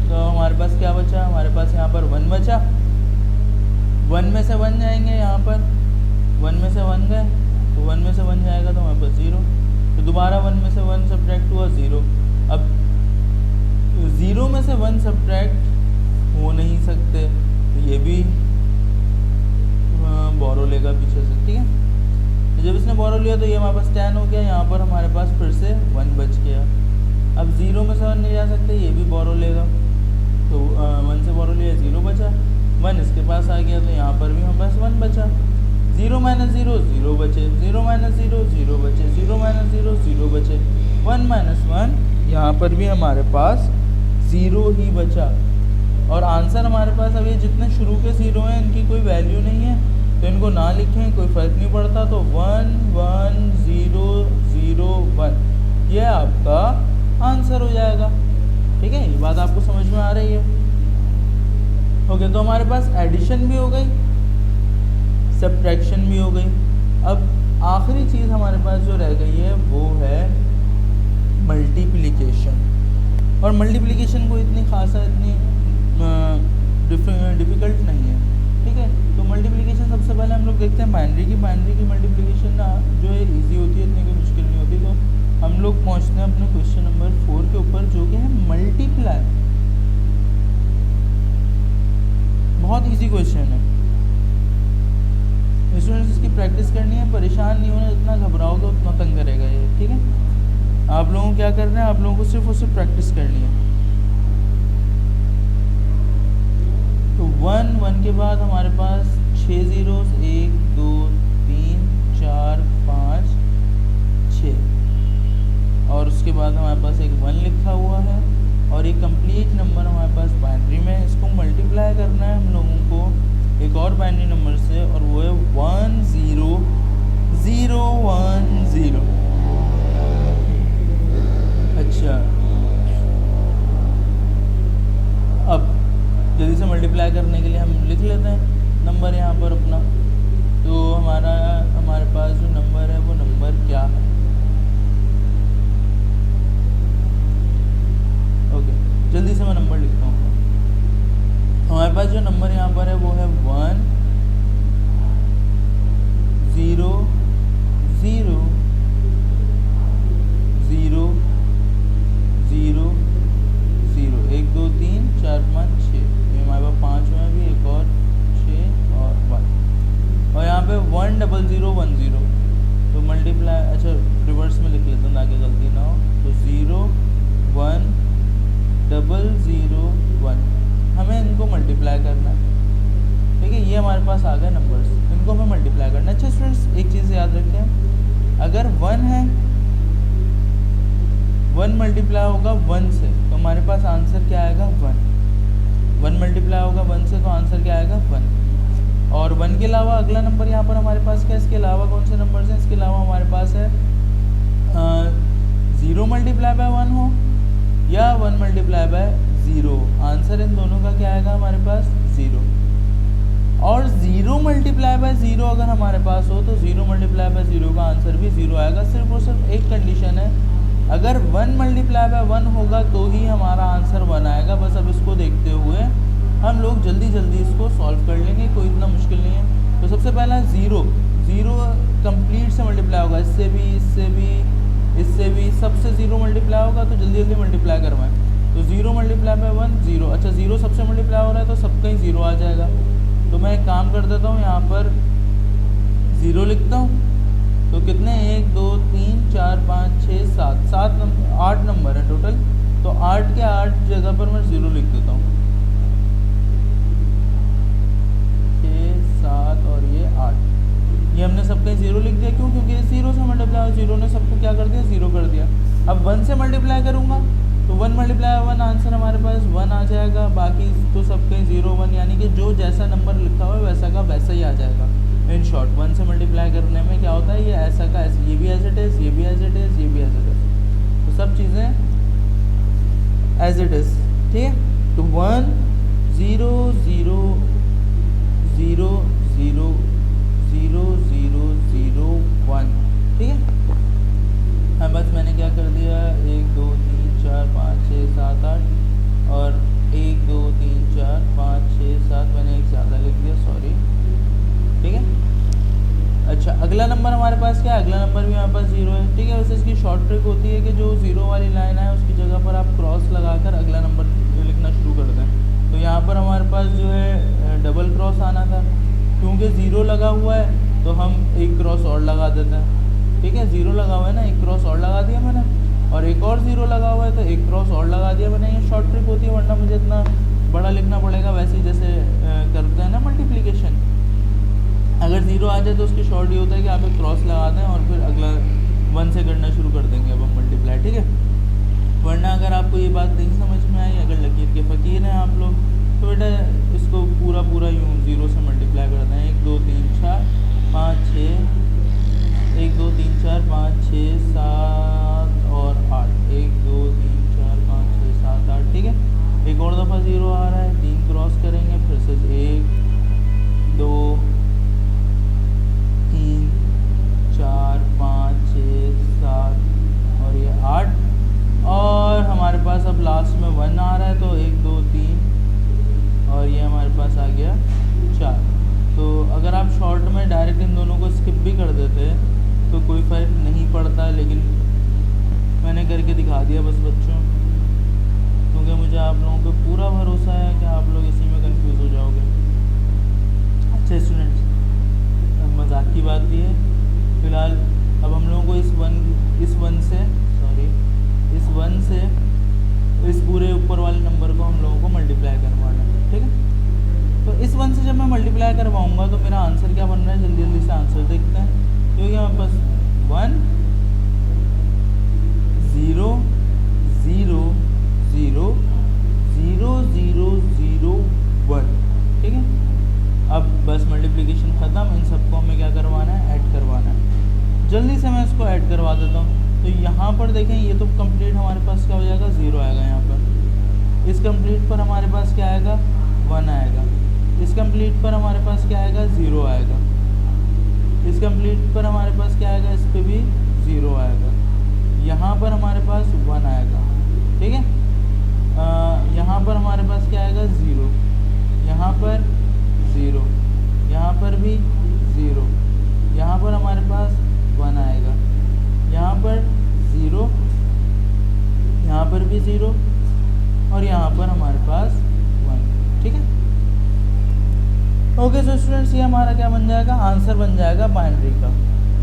Speaker 1: तो हमारे पास क्या बचा? हमारे पास यहाँ पर 1 बचा। 1 में से 1 जाएंगे, यहाँ पर 1 में से 1 गए तो 1 में से 1 जाएगा तो हमारे पास 0। तो दोबारा 1 में से 1 सब्ट्रैक्ट हुआ 0। अब 0 में से 1 सब्ट्रैक्ट हो नहीं सकते, तो ये भी बोरो लेगा पीछे से, ठीक है। तो जब इसने बोरो लिया तो ये हमारे पास 10 हो गया, यहाँ पर हमारे पास फिर से 1 बच गया। अब 0 में से 1 नहीं जा सकते, ये भी बोरो लेगा, तो 1 से बोरो लिया 0 बचा। 1 इसके पास आ गया तो यहाँ पर भी हमारे पास 1 बचा। 0 माइनस 0 0 बचे, 0 माइनस 0 0 बचे, 0 माइनस 0 0 बचे, 1 माइनस 1 यहाँ पर भी हमारे पास 0 ही बचा। और आंसर हमारे पास अब ये जितने शुरू के 0 हैं इनकी कोई वैल्यू नहीं है, तो इनको ना लिखें, कोई फ़र्क नहीं पड़ता। तो 1 1 0 0 1 ये आपका आंसर हो जाएगा, ठीक है। ये बात आपको समझ में आ रही है? ओके, तो हमारे पास एडिशन भी हो गई, सब्ट्रैक्शन भी हो गई। अब आखिरी चीज़ हमारे पास जो रह गई है वो है मल्टीप्लिकेशन। और मल्टीप्लिकेशन को इतनी खासा इतनी डिफ़िकल्ट नहीं है, ठीक है। तो मल्टीप्लिकेशन सबसे पहले हम लोग देखते हैं बाइनरी की मल्टीप्लिकेशन ना जो है इजी होती है, इतनी कोई मुश्किल नहीं होती। तो हम लोग पहुंचते हैं अपने क्वेश्चन नंबर 4 के ऊपर, जो कि है मल्टीप्लाई। बहुत इजी क्वेश्चन है, स्टूडेंट्स इसकी प्रैक्टिस करनी है, परेशान नहीं होना, जितना घबराओगे उतना तंग करेगा ये, ठीक है। आप लोगों को क्या करना है, आप लोगों को सिर्फ और सिर्फ प्रैक्टिस करनी है। तो 1 के बाद हमारे पास 6 ज़ीरोस, 1 2 3 4 5 6, और उसके बाद हमारे पास एक 1 लिखा हुआ है, और एक कंप्लीट नंबर हमारे पास बाइनरी में है। इसको मल्टीप्लाई करना है हम लोगों को एक और बाइनरी नंबर से, और वो है 1 0 0 1 0। अच्छा, अब जल्दी से मल्टीप्लाई करने के लिए हम लिख लेते हैं नंबर यहाँ पर अपना। तो हमारे पास जो नंबर है वो नंबर क्या है? ओके, जल्दी से मैं नंबर लिखता हूँ। हमारे पास जो नंबर यहाँ पर है वो है 1 0 0 0 0 0 1 2 3 4 5 6, हमारे पास 5 में भी एक और 6 और 1, और यहाँ पे 1 0 0 1 0। तो मल्टीप्लाई, अच्छा रिवर्स में लिख लेते हैं ताकि गलती ना हो। तो 0 1 0 0 1, हमें इनको मल्टीप्लाई करना है, ठीक है। ये हमारे पास आ गए नंबर्स, इनको हमें मल्टीप्लाई करना है। अच्छा स्टूडेंट्स, एक चीज़ याद रखें, अगर 1 है, 1 मल्टीप्लाई होगा 1 से, तो हमारे पास आंसर क्या आएगा? 1 मल्टीप्लाई होगा 1 से, तो आंसर क्या आएगा? 1। और 1 के अलावा अगला नंबर यहाँ पर हमारे पास क्या है? इसके अलावा कौन से नंबर्स हैं? इसके अलावा हमारे पास है 0 मल्टीप्लाई बाय 1 हो या 1 मल्टीप्लाई बाय 0। आंसर इन दोनों का क्या आएगा हमारे पास? 0। और 0 मल्टीप्लाई बाय 0 अगर हमारे पास हो तो 0 मल्टीप्लाई बाय 0 का आंसर भी 0 आएगा। सिर्फ और सिर्फ एक कंडीशन है, अगर 1 मल्टीप्लाई बाय 1 होगा तो ही हमारा आंसर 1 आएगा। बस अब इसको देखते हुए हम लोग जल्दी जल्दी इसको सॉल्व कर लेंगे, कोई इतना मुश्किल नहीं है। तो सबसे पहला 0 कंप्लीट से मल्टीप्लाई होगा, इससे भी, इससे भी, इससे भी, सबसे 0 मल्टीप्लाई होगा, तो जल्दी जल्दी मल्टीप्लाई करवाएं। तो 0 मल्टीप्लाई बाय 1 0। अच्छा, 0 सबसे मल्टीप्लाई हो रहा है तो सबका ही 0 आ जाएगा। तो मैं एक काम कर देता हूँ, यहाँ पर 0 लिखता हूँ। तो कितने? 1 2 3 4 5 6 7 नंबर, 8 नंबर है टोटल। तो 8 के 8 जगह पर मैं 0 लिख देता हूँ। 6 7 और ये 8, ये हमने सबका 0 लिख दिया। क्यों? क्योंकि 0 से मल्टीप्लाई, 0 ने सबको क्या कर दिया? 0 कर दिया। अब 1 से मल्टीप्लाई करूँगा तो 1 मल्टीप्लाई 1, आंसर हमारे पास 1 आ जाएगा। बाकी तो सबके 0 1, यानी कि जो जैसा नंबर लिखा हुआ है वैसा का वैसा ही आ जाएगा। इन शॉर्ट 1 से मल्टीप्लाई करने में क्या होता है? ये ऐसा का ऐसा, ये भी एज इट इज़, ये भी एज इट इज़, ये भी एज इट इज़। तो सब चीज़ें एज इट इज़, ठीक है। तो 1 0 0 0 0 0 0 0 1, ठीक है। हाँ बस मैंने क्या कर दिया, 1 2 3 4 5 6 7 8 और 1 2 3 4 5 6 7, मैंने एक ज़्यादा लिख दिया, सॉरी, ठीक है। अच्छा अगला नंबर हमारे पास क्या है, अगला नंबर भी हमारे पास 0 है, ठीक है। वैसे इसकी शॉर्ट ट्रिक होती है कि जो 0 वाली लाइन है उसकी जगह पर आप क्रॉस लगाकर अगला नंबर लिखना शुरू कर दें। तो यहाँ पर हमारे पास जो है डबल क्रॉस आना था, क्योंकि 0 लगा हुआ है तो हम एक क्रॉस और लगा देते हैं, ठीक है। 0 लगा हुआ है ना, एक क्रॉस और लगा दिया मैंने, और एक और 0 लगा हुआ है तो एक क्रॉस और लगा दिया मैंने। ये शॉर्ट ट्रिक होती है, वरना मुझे इतना बड़ा लिखना पड़ेगा। वैसे ही जैसे करते हैं ना मल्टीप्लिकेशन, अगर 0 आ जाए तो उसकी शॉर्ट ये होता है कि आप एक क्रॉस लगा दें और फिर अगला 1 से करना शुरू कर देंगे अब हम मल्टीप्लाई, ठीक है। वरना अगर आपको ये बात नहीं समझ में आई, अगर लकीर के फ़कीर हैं आप लोग, तो बेटा इसको पूरा पूरा यूँ 0 से मल्टीप्लाई कर दें। 1 2 3 4 5 6, 1 2 3 4 5 6 7 और 8, 1 2 3 4 5 6 7 8, ठीक है। एक और दफ़ा 0 आ रहा है, 3 क्रॉस करेंगे, फिर से 1 2 3 4 5 6 7 और ये 8, और हमारे पास अब लास्ट में 1 आ रहा है, तो 1 2 3 और ये हमारे पास आ गया 4। तो अगर आप शॉर्ट में डायरेक्ट इन दोनों को स्किप भी कर देते तो कोई फ़र्क नहीं पड़ता, लेकिन मैंने करके दिखा दिया बस बच्चों, क्योंकि मुझे आप लोगों पे पूरा भरोसा है कि आप लोग इसी में कंफ्यूज हो जाओगे। अच्छा स्टूडेंट्स, मजाक की बात भी है, फ़िलहाल अब हम लोगों को इस वन से इस पूरे ऊपर वाले नंबर को हम लोगों को मल्टीप्लाई करवाना है, ठीक है। तो इस 1 से जब मैं मल्टीप्लाई करवाऊँगा तो मेरा आंसर क्या बन रहा है, जल्दी जल्दी से आंसर देखते हैं। क्योंकि हमारे पास 1 0 0 0 0 0 0 1, ठीक है। अब बस मल्टीप्लिकेशन ख़त्म, इन सबको हमें क्या करवाना है, ऐड करवाना है। जल्दी से मैं इसको ऐड करवा देता हूँ। तो यहाँ पर देखें, ये तो कंप्लीट हमारे पास क्या हो जाएगा, 0 आएगा यहाँ पर। इस कंप्लीट पर हमारे पास क्या आएगा, 1 आएगा। इस कंप्लीट पर हमारे पास क्या आएगा, 0 आएगा। इस कंप्लीट पर हमारे पास क्या आएगा, इस पर भी 0 आएगा। यहाँ पर हमारे पास 1 आएगा, ठीक है। यहाँ पर हमारे पास क्या आएगा, 0, यहाँ पर 0, यहाँ पर भी 0, यहाँ पर हमारे पास 1 आएगा, यहाँ पर 0, यहाँ पर भी 0 और यहाँ पर हमारे पास 1, ठीक है। ओके सो स्टूडेंट्स, ये हमारा क्या बन जाएगा, आंसर बन जाएगा बाइनरी का।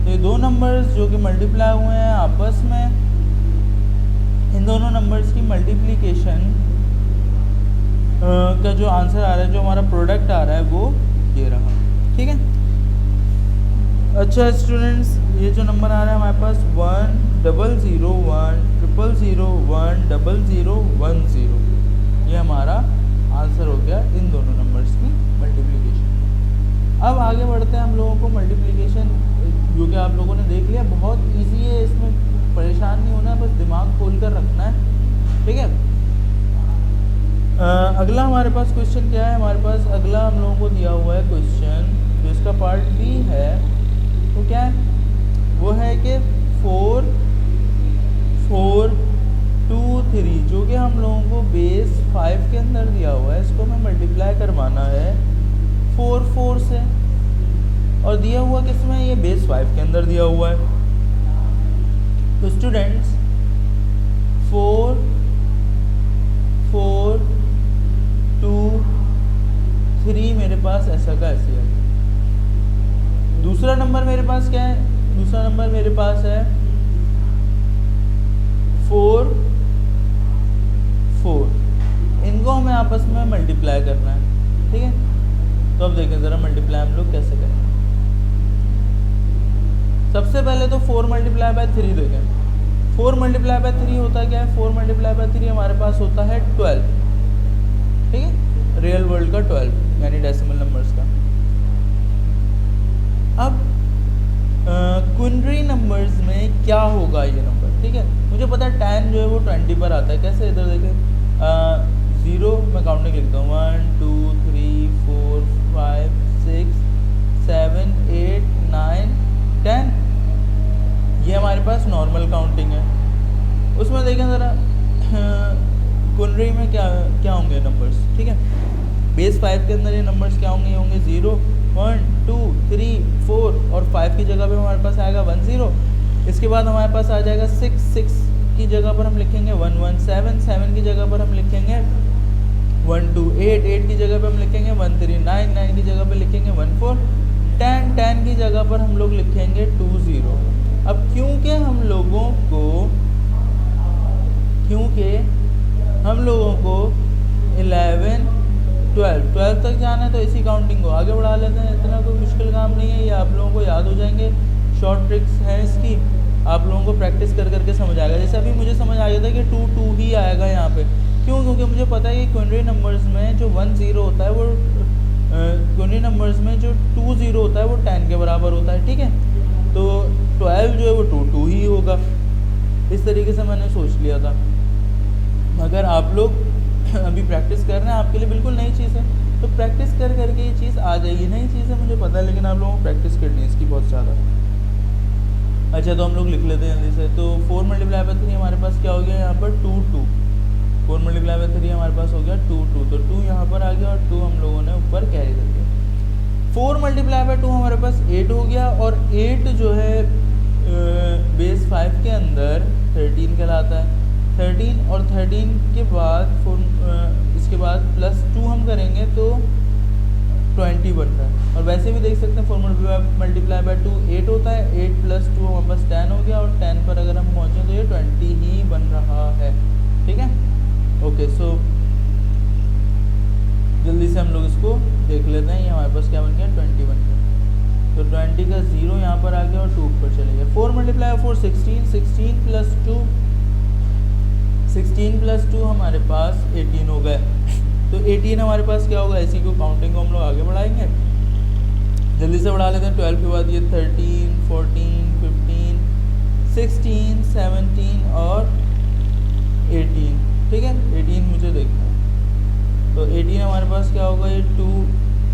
Speaker 1: तो ये दो नंबर्स जो कि मल्टीप्लाई हुए हैं आपस में, इन दोनों नंबर्स की मल्टीप्लिकेशन का जो आंसर आ रहा है, जो हमारा प्रोडक्ट आ रहा है, वो ये रहा, ठीक है। अच्छा स्टूडेंट्स, ये जो नंबर आ रहा है हमारे पास 1 0 0 1 0 0 1 0 0 1 0, ये हमारा आंसर हो गया इन दोनों नंबर्स की मल्टीप्लिकेशन। अब आगे बढ़ते हैं हम लोगों को मल्टीप्लिकेशन, जो कि आप लोगों ने देख लिया, बहुत इजी है, इसमें परेशान नहीं होना है, बस दिमाग खोल कर रखना है, ठीक है। अगला हमारे पास क्वेश्चन क्या है, हमारे पास अगला हम लोगों को दिया हुआ है क्वेश्चन, जो इसका पार्ट बी है, तो क्या है, वो है कि 4 4 2 3, जो कि हम लोगों को बेस 5 के अंदर दिया हुआ है, इसको हमें मल्टीप्लाई करवाना है 4 4 से, और दिया हुआ किसमें, ये बेस 5 के अंदर दिया हुआ है। तो स्टूडेंट्स 4 4 2 3 मेरे पास ऐसा का ऐसे है। दूसरा नंबर मेरे पास क्या है, दूसरा नंबर मेरे पास है 4 4, इनको हमें आपस में मल्टीप्लाई करना है, ठीक है। तो अब देखें ज़रा मल्टीप्लाई हम लोग कैसे करें। सबसे पहले तो 4 मल्टीप्लाई बाय 3 देखें। 4 मल्टीप्लाई बाय 3 होता क्या है, 4 मल्टीप्लाई बाय 3 हमारे पास होता है 12, ठीक है, रियल वर्ल्ड का 12 यानी डेसिमल नंबर्स का। अब क्विनरी नंबर्स में क्या होगा ये नंबर, ठीक है। मुझे पता है 10 जो है वो 20 पर आता है, कैसे, इधर देखें, ज़ीरो मैं काउंटिंग लिखता हूँ 1 2 3 4 5 6 7 8 9 10। ये हमारे पास नॉर्मल काउंटिंग है। उसमें देखें ज़रा कुनरी में क्या क्या होंगे नंबर्स, ठीक है। बेस 5 के अंदर ये नंबर्स क्या होंगे, ये होंगे 0 1 2 3 4 और 5 की जगह पे हमारे पास आएगा 1 0। इसके बाद हमारे पास आ जाएगा 6 6 की जगह पर हम लिखेंगे 1 1 7 7 की जगह पर हम लिखेंगे 1 2 8 8 की जगह पे हम लिखेंगे 1 3 9 9 की जगह पे लिखेंगे 1 4 10 10 की जगह पर हम लोग लिखेंगे 2 0। अब क्योंकि हम लोगों को 11 12 तक जाना है तो इसी काउंटिंग को आगे बढ़ा लेते हैं। इतना कोई मुश्किल काम नहीं है, ये आप लोगों को याद हो जाएंगे। शॉर्ट ट्रिक्स हैं इसकी, आप लोगों को प्रैक्टिस कर करके समझ आएगा। जैसे अभी मुझे समझ आ गया था कि 2 2 ही आएगा यहाँ पे, क्यों? क्योंकि मुझे पता है कि क्विनरी नंबर्स में जो 1 0 होता है वो क्विनरी नंबर्स में जो 2 0 होता है वो 10 के बराबर होता है, ठीक है। तो 12 जो है वो 2 2 ही होगा। इस तरीके से मैंने सोच लिया था। अगर आप लोग अभी प्रैक्टिस कर रहे हैं, आपके लिए बिल्कुल नई चीज़ है, तो प्रैक्टिस कर करके ये चीज़ आ जाएगी। नई चीज़ है मुझे पता है, लेकिन आप लोगों को प्रैक्टिस करनी है इसकी बहुत ज़्यादा। अच्छा, तो हम लोग लिख लेते हैं जल्दी से। तो 4 मल्टीप्लाई बाई 3 हमारे पास क्या हो गया यहाँ पर 2 2। 4 मल्टीप्लाई बाई 3 हमारे पास हो गया 2 2। तो 2 यहाँ पर आ गया और 2 हम लोगों ने ऊपर कैरी कर दिया। 4 मल्टीप्लाई बाई 2 हमारे पास 8 हो गया, और 8 जो है बेस 5 के अंदर 13 कहलाता है। 13 और 13 के बाद इसके बाद +2 हम करेंगे तो 20 बन रहा है। और वैसे भी देख सकते हैं 4 मल्टीप्लाई बाई 2 8 होता है, 8 + 2 हमारे पास 10 हो गया, और 10 पर अगर हम पहुँचें तो ये 20 ही बन रहा है, ठीक है। ओके, सो जल्दी से हम लोग इसको देख लेते हैं। ये हमारे पास क्या बन गया, 20 बन गया। तो 20 का 0 यहाँ पर आ गया और 2 ऊपर चले गया। 4 मल्टीप्लाई 4 16, 16 + 2 हमारे पास 18 हो गए। तो 18 हमारे पास क्या होगा, इसी को काउंटिंग को हम लोग आगे बढ़ाएंगे। जल्दी से बढ़ा लेते हैं। 12 के बाद ये 13 14 15 16 17 और 18, ठीक है। 18 मुझे देखना है। तो 18 हमारे पास क्या होगा, ये 2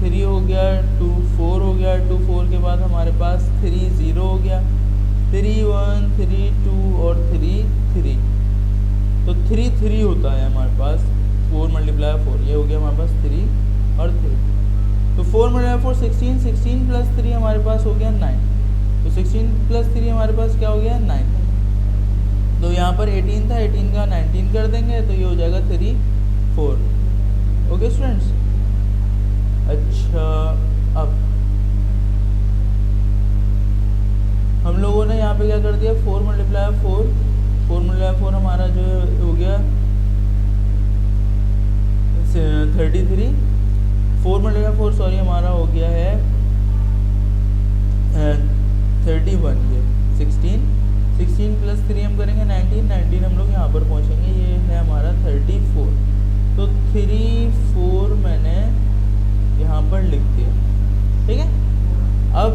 Speaker 1: 3 हो गया, 2 4 हो गया, 2 4 के बाद हमारे पास 3 0 हो गया, 3 1 3 2 और 3 3। तो 3 3 होता है हमारे पास। 4 मल्टीप्लाई 4 ये हो गया हमारे पास 3 और 3। तो 4 मल्टीप्लाई 4 16, 16 + 3 हमारे पास हो गया 9। तो 16 + 3 हमारे पास क्या हो गया, 9। तो यहाँ पर 18 था, 18 का 19 कर देंगे तो ये हो जाएगा 3 4। Okay students. अच्छा, अब हम लोगों ने यहाँ पे क्या कर दिया, 4 मल्टीप्लाई 4 हमारा जो हो गया 33। 4 मल्टीप्लाई 4 सॉरी हमारा हो गया है 31। ये 16 + 3 हम करेंगे 19 हम लोग यहाँ पर पहुँचेंगे। ये है हमारा 34। तो 3 4 मैंने यहाँ पर लिख दिया, ठीक है। अब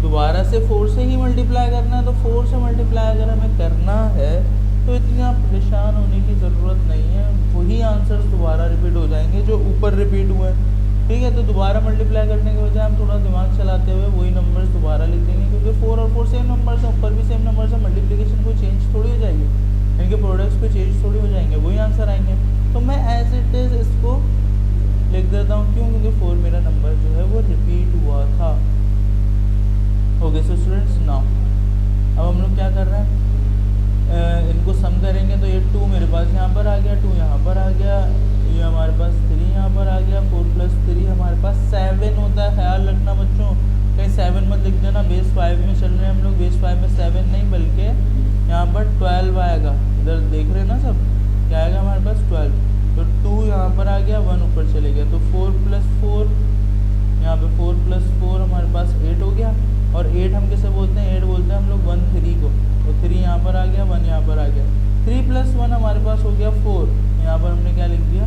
Speaker 1: दोबारा से 4 से ही मल्टीप्लाई करना है, तो 4 से मल्टीप्लाई अगर हमें करना है तो इतना परेशान होने की ज़रूरत नहीं है। वही आंसर्स दोबारा रिपीट हो जाएंगे जो ऊपर रिपीट हुए, ठीक है। तो दोबारा मल्टीप्लाई करने के बजाय हम थोड़ा दिमाग चलाते हुए वही नंबर्स दोबारा लिख देंगे, क्योंकि 4 और 4 सेम नंबर्स हैं, ऊपर भी सेम नंबर्स हैं। मल्टीप्लिकेशन को चेंज थोड़ी हो जाएगी, इनके प्रोडक्ट्स पे चेंज थोड़ी हो जाएंगे, वही आंसर आएंगे। तो मैं एज इट इज़ इसको लिख देता हूँ, क्यों? क्योंकि 4 मेरा नंबर जो है वो रिपीट हुआ था। ओके सो स्टूडेंट्स, नाउ अब हम लोग क्या कर रहे हैं, इनको सम करेंगे। तो ये 2 मेरे पास यहाँ पर आ गया, 2 यहाँ पर आ गया, ये हमारे पास 3 यहाँ पर आ गया। 4 + 3 हमारे पास 7 होता है। ख्याल रखना बच्चों, कहीं 7 मत लिख देना। बेस 5 में चल रहे हैं हम लोग, बेस 5 में 7 नहीं बल्कि यहाँ पर 12 आएगा। इधर देख रहे हैं ना सब, क्या आएगा हमारे पास 12। तो 2 यहाँ पर आ गया, 1 ऊपर चले गया। तो 4 + 4 यहाँ पे 4 + 4 हमारे पास 8 हो गया। और 8 हम किसे बोलते हैं, 8 बोलते हैं हम लोग 1 3 को। तो 3 यहाँ पर आ गया, 1 यहाँ पर आ गया। 3 + 1 हमारे पास हो गया 4। यहाँ पर हमने क्या लिख दिया,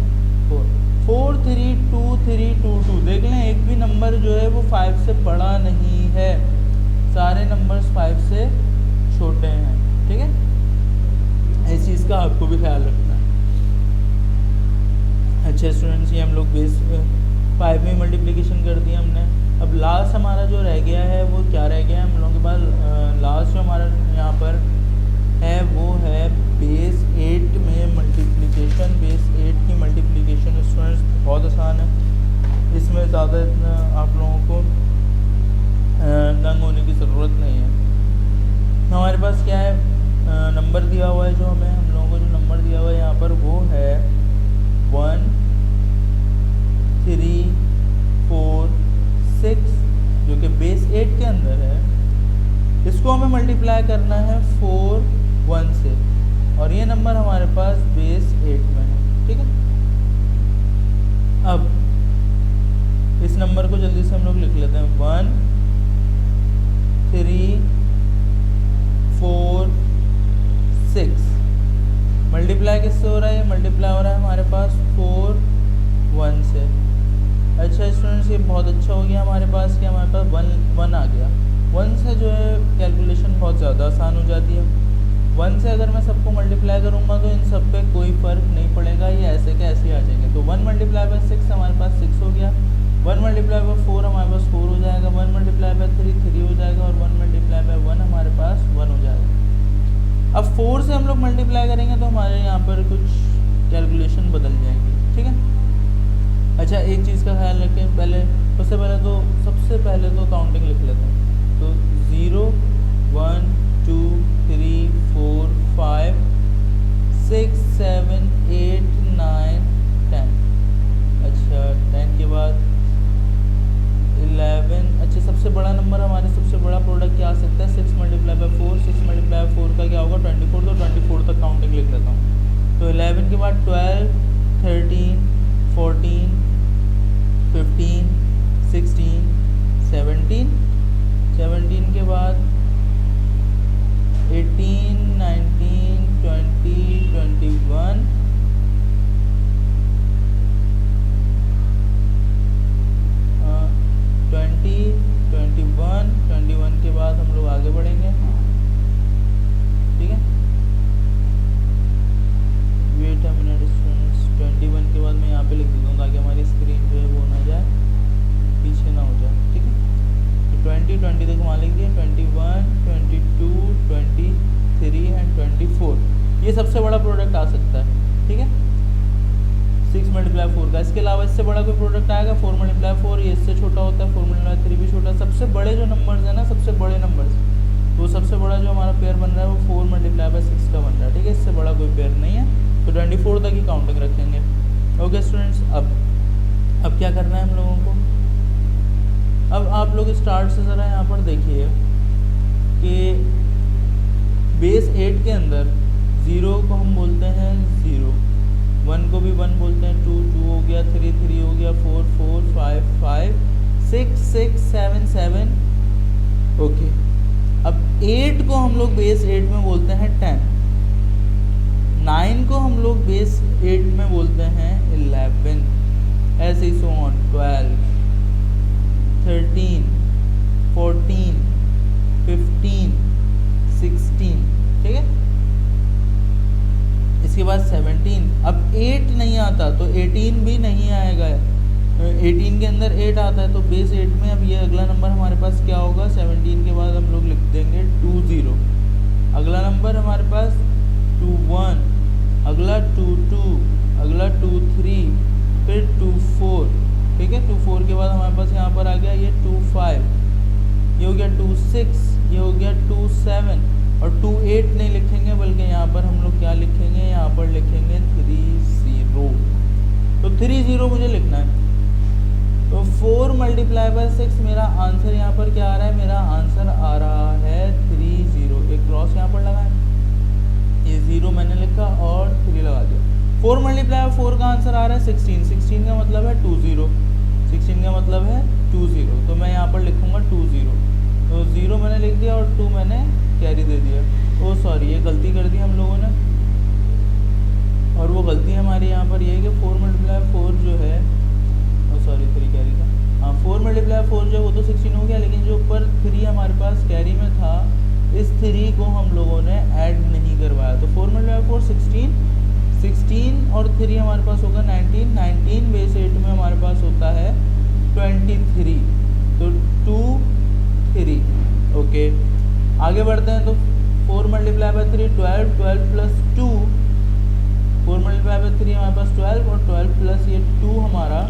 Speaker 1: 4 4 3 2 3 2 2। देख लें, एक भी नंबर जो है वो 5 से बड़ा नहीं है, सारे नंबर्स 5 से छोटे हैं, ठीक है। इस चीज़ का आपको भी ख्याल रखना है। अच्छा स्टूडेंट्स, ये हम लोग बेस 5 में मल्टीप्लिकेशन कर दिया हमने। अब लास्ट हमारा जो रह गया है वो क्या रह गया है हम लोगों के पास, लास्ट जो हमारा यहाँ पर है वो है बेस 8 में मल्टीप्लिकेशन। बेस 8 की मल्टीप्लिकेशन स्टूडेंट्स बहुत आसान है, इसमें ज़्यादा इतना आप लोगों को दंग होने की ज़रूरत नहीं है। हमारे पास क्या है, नंबर दिया हुआ है, जो हमें हम लोगों को जो नंबर दिया हुआ है यहाँ पर वो है 1 3 4 6, जो कि बेस 8 के अंदर है। इसको हमें मल्टीप्लाई करना है 4 1 से, और ये नंबर हमारे पास बेस 8 में है। ठीक है, अब इस नंबर को जल्दी से हम लोग लिख लेते हैं। 1 3 4 6 मल्टीप्लाई किससे हो रहा है, ये मल्टीप्लाई हो रहा है हमारे पास 4 1 से। अच्छा स्टूडेंट्स, ये बहुत अच्छा हो गया हमारे पास कि हमारे पास 1 आ गया। 1 से जो है कैलकुलेशन बहुत ज़्यादा आसान हो जाती है। 1 से अगर मैं सबको मल्टीप्लाई करूँगा तो इन सब पे कोई फ़र्क नहीं पड़ेगा, ये ऐसे के ऐसे आ जाएंगे। तो 1 मल्टीप्लाई बाय 6 हमारे पास 6 हो गया, 1 मल्टीप्लाई बाय 4 हमारे पास 4 हो जाएगा, 1 मल्टीप्लाई बाय 3 3 हो जाएगा, और 1 मल्टीप्लाई बाय 1 हमारे पास 1 हो जाएगा। अब 4 से हम लोग मल्टीप्लाई करेंगे तो हमारे यहाँ पर कुछ कैलकुलेशन बदल जाएंगी। ठीक है, अच्छा एक चीज़ का ख्याल रखें, सबसे पहले तो काउंटिंग लिख लेते हैं। तो 0 1 2 3 4 5 6 7 8 9 10। अच्छा 10 के बाद 11। अच्छा सबसे बड़ा नंबर, हमारे सबसे बड़ा प्रोडक्ट क्या आ सकता है, 6 मल्टीप्लाई बाय 4। 6 मल्टीप्लाई बाय 4 का क्या होगा, 24। तो 24 तक काउंटिंग लिख लेता हूँ। तो 11 के बाद 12 13 14 15 16 17 17 के बाद 18 19 20 21 20 21 21 के बाद हम लोग आगे बढ़ेंगे। ठीक है, वेट अ मिनट स्टूडेंट्स, 21 के बाद मैं यहाँ पे लिख देता हूँ ताकि हमारी स्क्रीन जो है वो ना जाए, पीछे ना हो जाए। ठीक है, 20 तक वहाँ लिख दिया, 21 22 23 एंड 24। ये सबसे बड़ा प्रोडक्ट आ सकता है। ठीक है, 6 मल्टीप्लाई 4 का। इसके अलावा इससे बड़ा कोई प्रोडक्ट आएगा 4 मल्टीप्लाई 4, ये इससे छोटा होता है, 4 मल्टीप्लाई 3 भी छोटा। सबसे बड़े जो नंबर्स हैं ना, सबसे बड़े नंबर्स, तो सबसे बड़ा जो हमारा पेयर बन रहा है वो 4 मल्टीप्लाई बाय 6 का बन रहा है। ठीक है, इससे बड़ा कोई पेयर नहीं है, तो 24 तक ही काउंटिंग रखेंगे। ओके स्टूडेंट्स, अब क्या करना है हम लोगों को, अब आप लोग स्टार्ट से ज़रा यहाँ पर देखिए कि बेस 8 के अंदर 0 को हम बोलते हैं 0, 1 को भी 1 बोलते हैं, 2 2 हो गया, 3 3 हो गया, 4 4 5 5 6 6 7 7। ओके, अब 8 को हम लोग बेस 8 में बोलते हैं 10, 9 को हम लोग बेस 8 में बोलते हैं 11, ऐसे ही सो ऑन, 12 13 14 15 16। ठीक है, इसके बाद 17। अब 8 नहीं आता तो 18 भी नहीं आएगा। 18 के अंदर 8 आता है, तो बेस 8 में अब ये अगला नंबर हमारे पास क्या होगा, 17 के बाद हम लोग लिख देंगे 20। अगला नंबर हमारे पास 21, अगला 22, अगला 23, फिर 24। ठीक है, 24 के बाद हमारे पास यहाँ पर आ गया ये 25, ये हो गया 26, ये हो गया 27, और 28 नहीं लिखेंगे बल्कि यहाँ पर हम लोग क्या लिखेंगे, यहाँ पर लिखेंगे 30। तो 30 मुझे लिखना है। तो 4 मल्टीप्लाई बाय 6 मेरा आंसर यहाँ पर क्या आ रहा है, मेरा आंसर आ रहा है 30। एक क्रॉस यहाँ पर लगाएं, ये 0 मैंने लिखा और 3 लगा दिया। 4 मल्टीप्लाई बाय 4 का आंसर आ रहा है 16, 16 का मतलब है 20, 16 का मतलब है 20। तो मैं यहाँ पर लिखूँगा 20, तो 0 मैंने लिख दिया और 2 मैंने कैरी दे दिया। ओ सॉरी, ये गलती कर दी हम लोगों ने, और वो गलती हमारी यहाँ पर ये है कि 4 मल्टीप्लाई 4 जो है, ओ सॉरी 3 कैरी था, हाँ 4 मल्टीप्लाई 4 जो है वो तो 16 हो गया, लेकिन जो ऊपर 3 हमारे पास कैरी में था, इस 3 को हम लोगों ने ऐड नहीं करवाया। तो 4 मल्टीप्लाई 4 16, 16 और 3 हमारे पास होगा 19, 19 बेस 8 में हमारे पास होता है 23, तो 2 3। ओके, आगे बढ़ते हैं। तो 4 multiply by 3 12, 12 plus 2, 4 multiply by 3 हमारे पास 12 और 12 प्लस ये 2 हमारा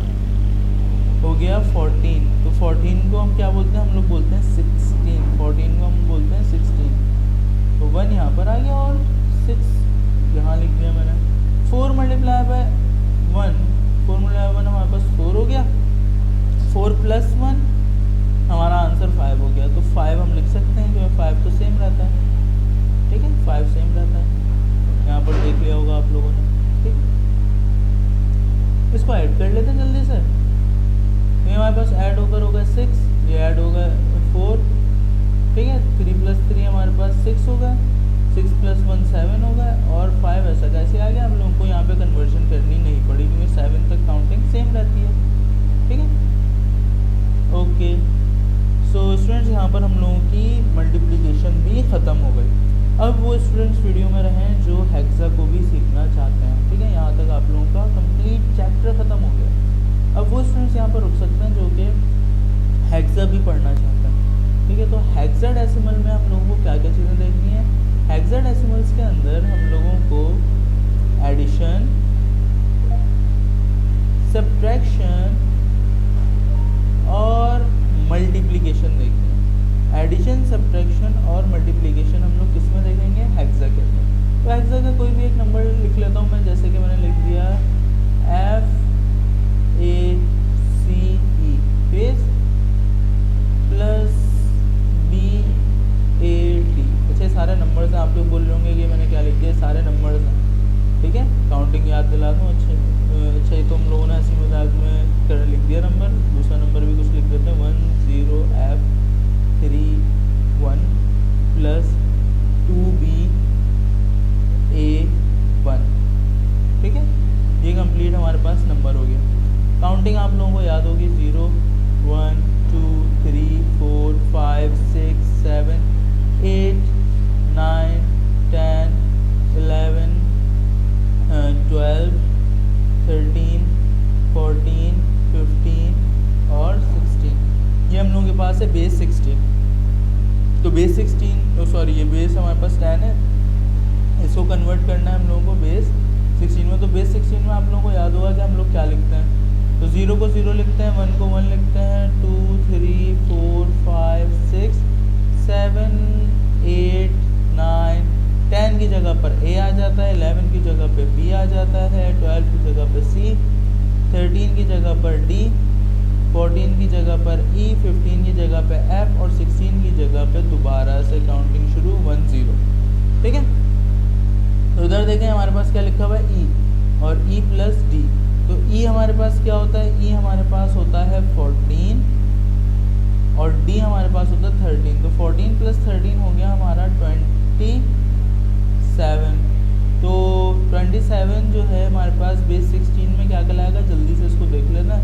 Speaker 1: हो गया 14। तो 14 को हम क्या बोलते हैं, हम लोग बोलते हैं 16। 14 को हम बोलते हैं 16। तो 1 यहाँ पर आ गया और 6 यहाँ लिख दिया मैंने। 4 मल्टीप्लाई बाय 1, 4 मल्टीप्लाई बाय 1 हमारे पास 4 हो गया। 4 प्लस 1 हमारा आंसर 5 हो गया। तो 5 हम लिख सकते हैं क्योंकि 5 तो सेम रहता है, ठीक है, 5 सेम रहता है। यहाँ पर देख लिया होगा आप लोगों ने, ठीक है। इसको ऐड कर लेते हैं जल्दी से। तो हमारे पास ऐड होकर होगा 6, ये ऐड होगा 4, ठीक है। 3 प्लस 3 हमारे पास 6 होगा, 6 प्लस 1 7 होगा और 5 ऐसा कैसे आ गया। हम लोगों को यहाँ पे कन्वर्जन करनी नहीं पड़ी क्योंकि 7 तक काउंटिंग सेम रहती है, ठीक है। ओके, सो स्टूडेंट्स यहाँ पर हम लोगों की मल्टीप्लिकेशन भी ख़त्म हो गई। अब वो स्टूडेंट्स वीडियो में रहें जो हेक्सा को भी सीखना चाहते हैं, ठीक है। यहाँ तक आप लोगों का कंप्लीट चैप्टर ख़त्म हो गया। अब वो स्टूडेंट्स यहाँ पर रुक सकते हैं जो कि हेक्सा भी पढ़ना चाहते हैं, ठीक है। तो हेक्साडेसिमल में हम लोगों को क्या क्या चीज़ें देखनी है। हेक्साडेसिमल्स के अंदर हम लोगों को एडिशन, सब्ट्रैक्शन और मल्टीप्लिकेशन देखनी है। एडिशन, सब्ट्रैक्शन और मल्टीप्लिकेशन हम लोग किस में देखेंगे, हेक्सा के अंदर। तो हेक्सा का कोई भी एक नंबर लिख लेता हूँ मैं, जैसे कि मैंने लिख दिया FACE फेस प्लस BAD। अच्छा, सारे नंबर्स हैं, आप लोग बोल रहे होंगे कि मैंने क्या लिख दिया, सारे नंबर्स हैं, ठीक है। काउंटिंग याद दिला दूँ। अच्छा ये तो हम लोगों ने हंसी मजाक में कर लिख दिया नंबर। दूसरा नंबर भी कुछ लिख देते हैं, 10F31 प्लस 2BA1, ठीक है। ये कंप्लीट हमारे पास नंबर हो गया। काउंटिंग आप लोगों को याद होगी, 0 1 2 3 4 5 6 7 8 9 10 11 12 13 14 15 और 16। ये हम लोगों के पास है बेस 16। तो बेस 16 सॉरी ये बेस हमारे पास 10 है, इसको कन्वर्ट करना है हम लोगों को बेस 16 में। तो बेस 16 में आप लोगों को याद होगा कि हम लोग क्या लिखते हैं। तो 0 को 0 लिखते हैं, 1 को 1 लिखते हैं, 2 3 4 5 6 7 8 9 10 की जगह पर A आ जाता है, 11 की जगह पे B आ जाता है, 12 की जगह पे C, 13 की जगह पर D, 14 की जगह पर E, 15 की जगह पे F और 16 की जगह पे दोबारा से काउंटिंग शुरू 1 0, ठीक है। तो उधर देखें हमारे पास क्या लिखा हुआ है E और E प्लस D। तो E हमारे पास क्या होता है, E हमारे पास होता है 14 और D हमारे पास होता है 13। तो 14 प्लस 13 हो गया हमारा 27। तो 27 जो है हमारे पास बेस 16 में क्या कहलाएगा, जल्दी से इसको देख लेना।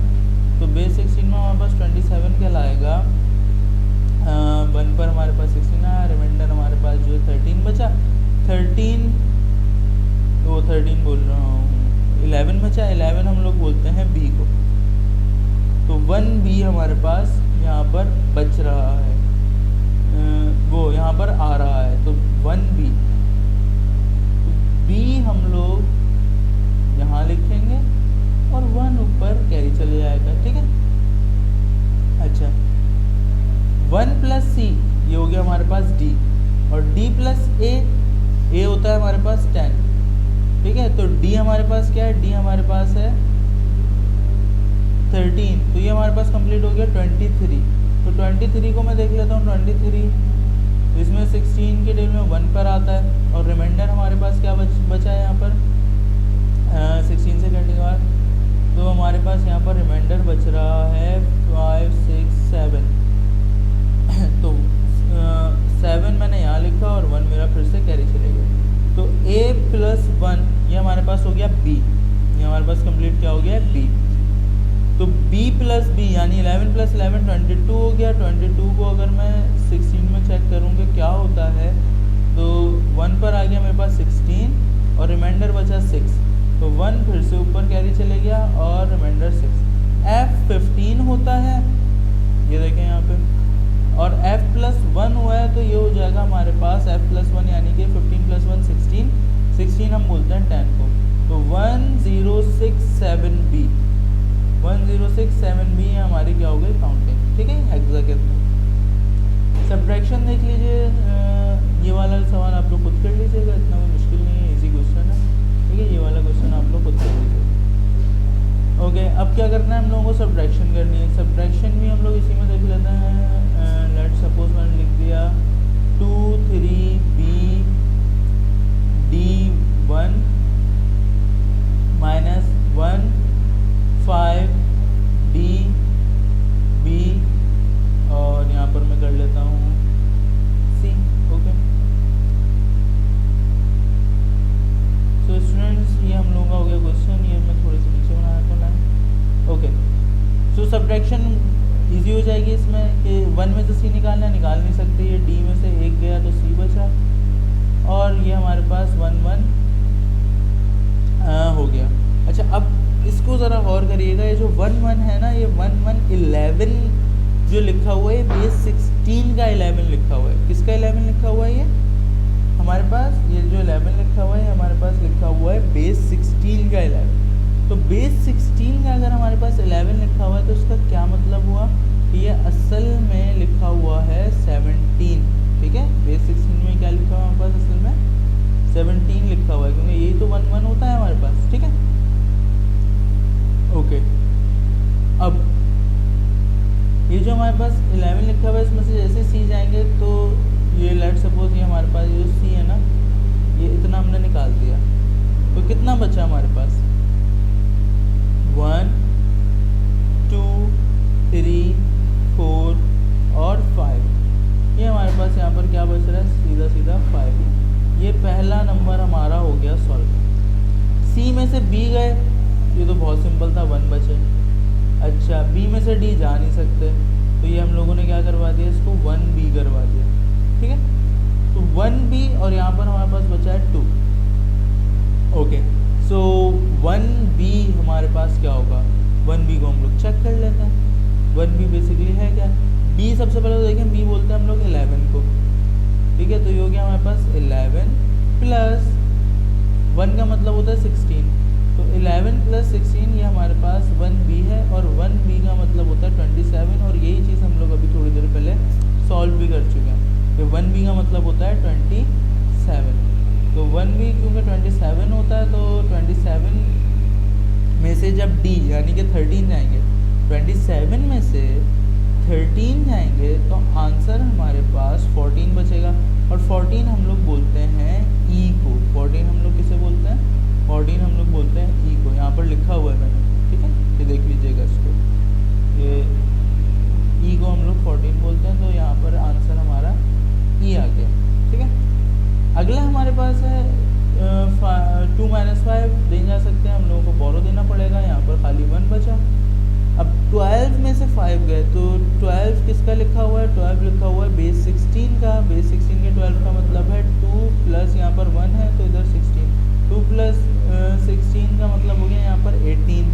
Speaker 1: तो बेस 16 में हमारे पास 27 कहलाएगा। 1 पर हमारे पास 16 आया, रिमाइंडर हमारे पास जो है 13 बचा। 13 वो 13 बोल रहा हूँ, 11 बचा। 11 हम लोग बोलते हैं B को। तो 1B हमारे पास यहाँ पर बच रहा है, वो यहाँ पर आ रहा है। तो 1B, B हम लोग यहाँ लिखेंगे और 1 ऊपर कैरी चले जाएगा, ठीक है। अच्छा, 1 प्लस C ये हो गया हमारे पास D और D प्लस A होता है हमारे पास 10, ठीक है। तो D हमारे पास क्या है, D हमारे पास है 13। तो ये हमारे पास कंप्लीट हो गया 23। तो 23 को मैं देख लेता हूँ, 23 इसमें 16 के डेल में 1 पर आता है और रिमाइंडर हमारे पास क्या बचा है यहाँ पर 16 से कटने के बाद। तो हमारे पास यहाँ पर रिमाइंडर बच रहा है 5 6 7। तो 7 मैंने यहाँ लिखा और 1 मेरा फिर से कैरी चले गया। तो A प्लस 1 ये हमारे पास हो गया B, ये हमारे पास कंप्लीट क्या हो गया B। तो B प्लस B यानी 11 प्लस 11 22 हो गया। 22 को अगर मैं 16 में चेक करूँगा क्या होता है, तो 1 पर आ गया मेरे पास 16 और रिमाइंडर बचा 6। तो 1 फिर से ऊपर कैरी चले गया और रिमाइंडर 6। F15 होता है, ये देखें यहाँ पे, और F+1 हुआ है तो ये हो जाएगा हमारे पास F+1 यानी कि 15+1 16, 16 हम बोलते हैं 10 को। तो 1067B 1067B हमारी क्या हो गई काउंटिंग, ठीक है, हेक्सागन में। सब्ट्रैक्शन देख लीजिए, ये वाला सवाल आप लोग खुद कर लीजिएगा, इतना कोई मुश्किल नहीं है, इजी क्वेश्चन है, ठीक है, ये वाला क्वेश्चन आप लोग खुद कर लीजिएगा। ओके, अब क्या करना है हम लोगों को, सब्ट्रैक्शन करनी है। सब्ट्रैक्शन भी हम लोग इसी में देख लेते हैं। लेट्स सपोज मैंने लिख दिया 2 3B D1 -1 5 DB और यहाँ पर मैं कर लेता हूँ C। ओके, तो स्टूडेंट्स ये हम लोगों का हो गया क्वेश्चन, ये मैं थोड़ी सी नीचे बना देता हूँ लाइन। ओके, सो सब्ट्रैक्शन इजी हो जाएगी इसमें कि 1 में से C निकालना है, निकाल नहीं सकते, ये D में से 1 गया तो C बचा, और ये हमारे पास 1 1 हो गया। अच्छा, अब इसको ज़रा गौर करिएगा, ये जो 1 1 है ना, ये 1 1 11 जो लिखा हुआ है, बेस 16 का 11 लिखा हुआ है। किसका 11 लिखा हुआ है? ये हमारे पास ये जो 11 लिखा हुआ है, हमारे पास लिखा हुआ है बेस 16 का 11। तो बेस 16 का अगर हमारे पास 11 लिखा हुआ है तो इसका क्या मतलब हुआ कि ये असल में लिखा हुआ है 17, ठीक है। बेस 16 में क्या लिखा हुआ है हमारे पास, असल में 17 लिखा हुआ है, क्योंकि यही तो 1 1 होता है हमारे पास, ठीक है। ओके, अब ये जो हमारे पास 11 लिखा हुआ है, इसमें से जैसे C जाएंगे तो ये लेट सपोज ये हमारे पास ये जो C है ना, ये इतना हमने निकाल दिया, तो कितना बचा हमारे पास 1 2 3 4 और 5। ये हमारे पास यहाँ पर क्या बच रहा है, सीधा सीधा 5। ये पहला नंबर हमारा हो गया सॉल्व। C में से B गए, ये तो बहुत सिंपल था, 1 बचे। अच्छा, B में से D जा नहीं सकते, तो ये हम लोगों ने क्या करवा दिया, इसको 1B करवा दिया, ठीक है। तो 1B और यहाँ पर हमारे पास बचा है 2। ओके, सो 1B हमारे पास क्या होगा, 1B को हम लोग चेक कर लेते हैं। 1B बेसिकली है क्या, B सबसे पहले तो देखें, B बोलते हैं हम लोग 11 को, ठीक है। तो ये हो गया हमारे पास 11 प्लस 1 का मतलब होता है 16, तो 11 प्लस 16 ये हमारे पास 1B है, और 1B का मतलब होता है 27, और यही चीज़ हम लोग अभी थोड़ी देर पहले सॉल्व भी कर चुके हैं। तो 1B का मतलब होता है 27, तो 1B क्योंकि 27 होता है, तो 27 में से जब D यानी कि 13 जाएंगे, 27 में से 13 जाएंगे तो आंसर हमारे पास 14 बचेगा, और 14 हम लोग बोलते हैं E को। 14 हम लोग किसे बोलते हैं, 14 हम लोग बोलते हैं E को। यहाँ पर लिखा हुआ है मैंने, ठीक है, ये देख लीजिएगा इसको, ये E को हम लोग 14 बोलते हैं, तो यहाँ पर आंसर हमारा E आ गया, ठीक है। अगला हमारे पास है 2 - 5 दे जा सकते हैं, हम लोगों को बोरो देना पड़ेगा, यहाँ पर खाली 1 बचा। अब 12 में से 5 गए, तो 12 किसका लिखा हुआ है, 12 लिखा हुआ है बेस 16 का। बेस 16 के 12 का मतलब है 2 प्लस यहाँ पर 1 है, तो इधर 16, 2 प्लस 16 का मतलब हो गया यहाँ पर 18।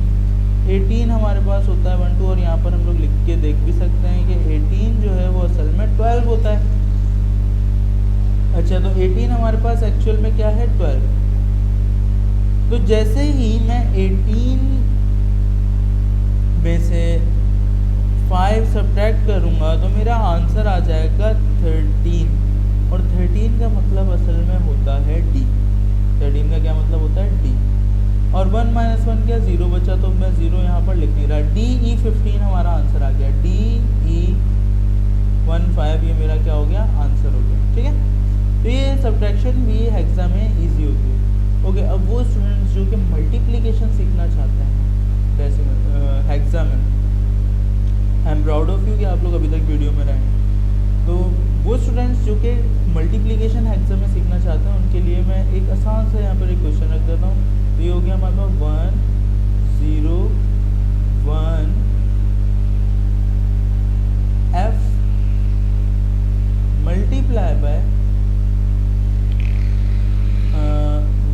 Speaker 1: 18 हमारे पास होता है 1 2, और यहाँ पर हम लोग लिख के देख भी सकते हैं कि 18 जो है वो असल में 12 होता है। अच्छा, तो 18 हमारे पास एक्चुअल में क्या है, 12। तो जैसे ही मैं 18 में से 5 सब्ट्रैक्ट करूँगा तो मेरा आंसर आ जाएगा 13, और 13 का मतलब असल में होता है D। 13 का क्या मतलब होता है D, और 1 - 1 क्या, 0 बचा, तो मैं 0 यहाँ पर लिख नहीं रहा। DE15 हमारा आंसर आ गया, DE15 ये मेरा क्या हो गया, आंसर हो गया, ठीक है। तो ये सब्ट्रैक्शन भी हेक्सा में ईजी होती है। ओके, अब वो स्टूडेंट्स जो कि मल्टीप्लिकेशन सीखना चाहते हैं हेक्सा में, I am proud of you कि आप लोग अभी तक वीडियो में रहे। तो वो स्टूडेंट्स जो कि मल्टीप्लिकेशन हेक्सा में सीखना चाहते हैं, उनके लिए मैं एक आसान सा यहाँ पर एक क्वेश्चन रख देता हूँ। तो ये हो गया हमारे पास 1 0 1 F मल्टीप्लाई बाय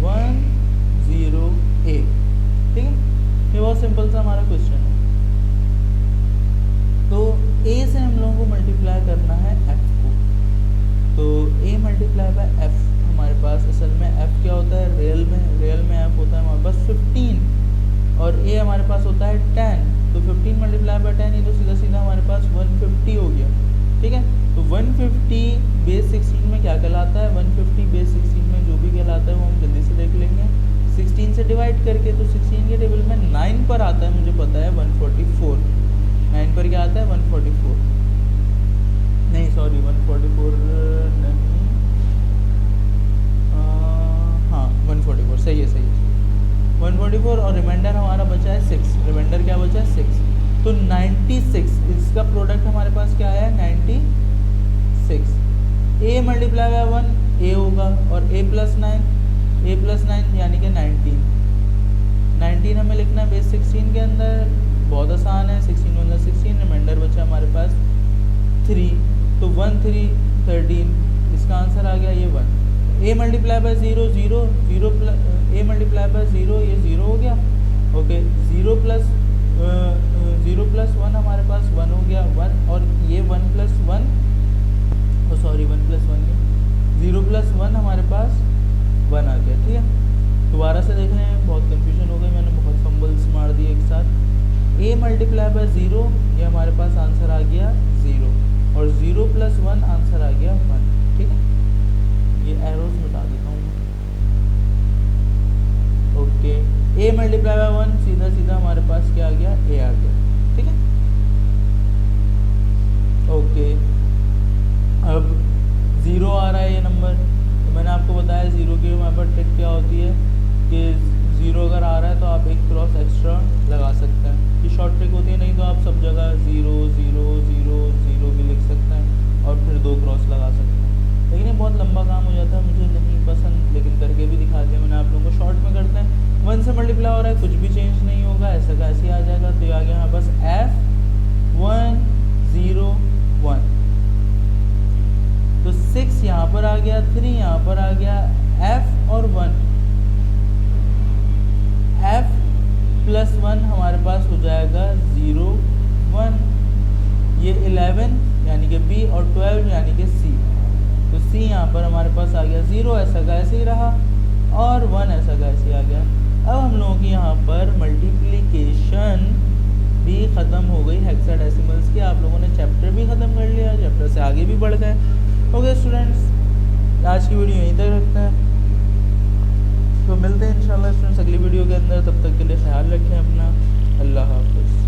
Speaker 1: 1 0 A, हमारा क्वेश्चन है। तो a से हम लोगों को मल्टीप्लाई करना है f को, तो a मल्टीप्लाई बाय f हमारे पास असल में f क्या होता है, रियल में f होता है हमारे पास 15 और a हमारे पास होता है 10, तो 15 मल्टीप्लाई बाय 10 ये तो सीधा सीधा हमारे पास 150 हो गया। ठीक है, तो 150 बेस 16 में क्या कहलाता है, 150 बेस 16 में जो भी कहलाता है वो हम जल्दी से देख लेंगे 16 से डिवाइड करके। तो 16 के टेबल में 9 पर आता है, मुझे पता है 144, 9 पर क्या आता है 144, नहीं सॉरी 144 नहीं, हाँ 144 सही है 144 और रिमाइंडर हमारा बचा है 6, रिमाइंडर क्या बचा है 6, तो 96 इसका प्रोडक्ट हमारे पास क्या है 96। a मल्टीप्लाई बाय 1 a होगा और a प्लस 9 यानी कि 19 हमें लिखना है बेस 16 के अंदर, बहुत आसान है, 16 मतलब 16, रिमाइंडर बचा हमारे पास 3, तो 1 3 13, इसका आंसर आ गया ये 1। a multiply by 0 0 0 plus a multiply by 0 ये 0 हो गया, ओके 0 प्लस 1 हमारे पास 1 हो गया 1, और ये 1 प्लस 1 सॉरी 1 प्लस 1 नहीं 0 प्लस 1 हमारे पास 1 आ गया। ठीक है, दोबारा से देख रहे हैं, बहुत कंफ्यूजन हो गई, मैंने बहुत फंबल्स मार दिए एक साथ। a मल्टीप्लाई बाय 0 ये हमारे पास आंसर आ गया 0 और 0 प्लस 1 आंसर आ गया 1। ठीक है, ये एरोस मिटा देता हूँ, ओके a मल्टीप्लाई बाय 1 सीधा सीधा हमारे पास क्या आ गया a आ गया। ठीक है, ओके अब 0 आ रहा है ये नंबर, तो मैंने आपको बताया 0 की हमारे पास ट्रिक क्या होती है कि 0 अगर आ रहा है तो आप एक क्रॉस एक्स्ट्रा लगा सकते हैं, ये शॉर्ट ट्रिक होती है, नहीं तो आप सब जगह 0 0 0 0 भी लिख सकते हैं और फिर 2 क्रॉस लगा सकते हैं, लेकिन ये बहुत लंबा काम हो जाता है, मुझे नहीं पसंद, लेकिन करके भी दिखा दिया मैंने आप लोगों को, शॉर्ट में करते हैं। 1 से मल्टीप्लाई हो रहा है, कुछ भी चेंज नहीं होगा, ऐसा का ऐसे आ जाएगा, तो ये आ गया यहाँ बस f 1 0 1, तो 6 यहाँ पर आ गया, 3 यहाँ पर आ गया, f और 1 f प्लस 1 हमारे पास हो जाएगा 0 1, ये 11 यानी कि b और 12 यानी कि c, तो c यहाँ पर हमारे पास आ गया 0 ऐसा का ऐसे ही रहा और 1 ऐसा का ऐसे आ गया। अब हम लोगों की यहाँ पर मल्टीप्लिकेशन भी ख़त्म हो गई हेक्साडेसिमल्स की, आप लोगों ने चैप्टर भी ख़त्म कर लिया, चैप्टर से आगे भी बढ़ गए। ओके स्टूडेंट्स, आज की वीडियो यहीं तक रखते हैं, तो मिलते हैं इंशाल्लाह स्टूडेंट्स अगली वीडियो के अंदर, तब तक के लिए ख्याल रखें अपना, अल्लाह हाफ़िज़।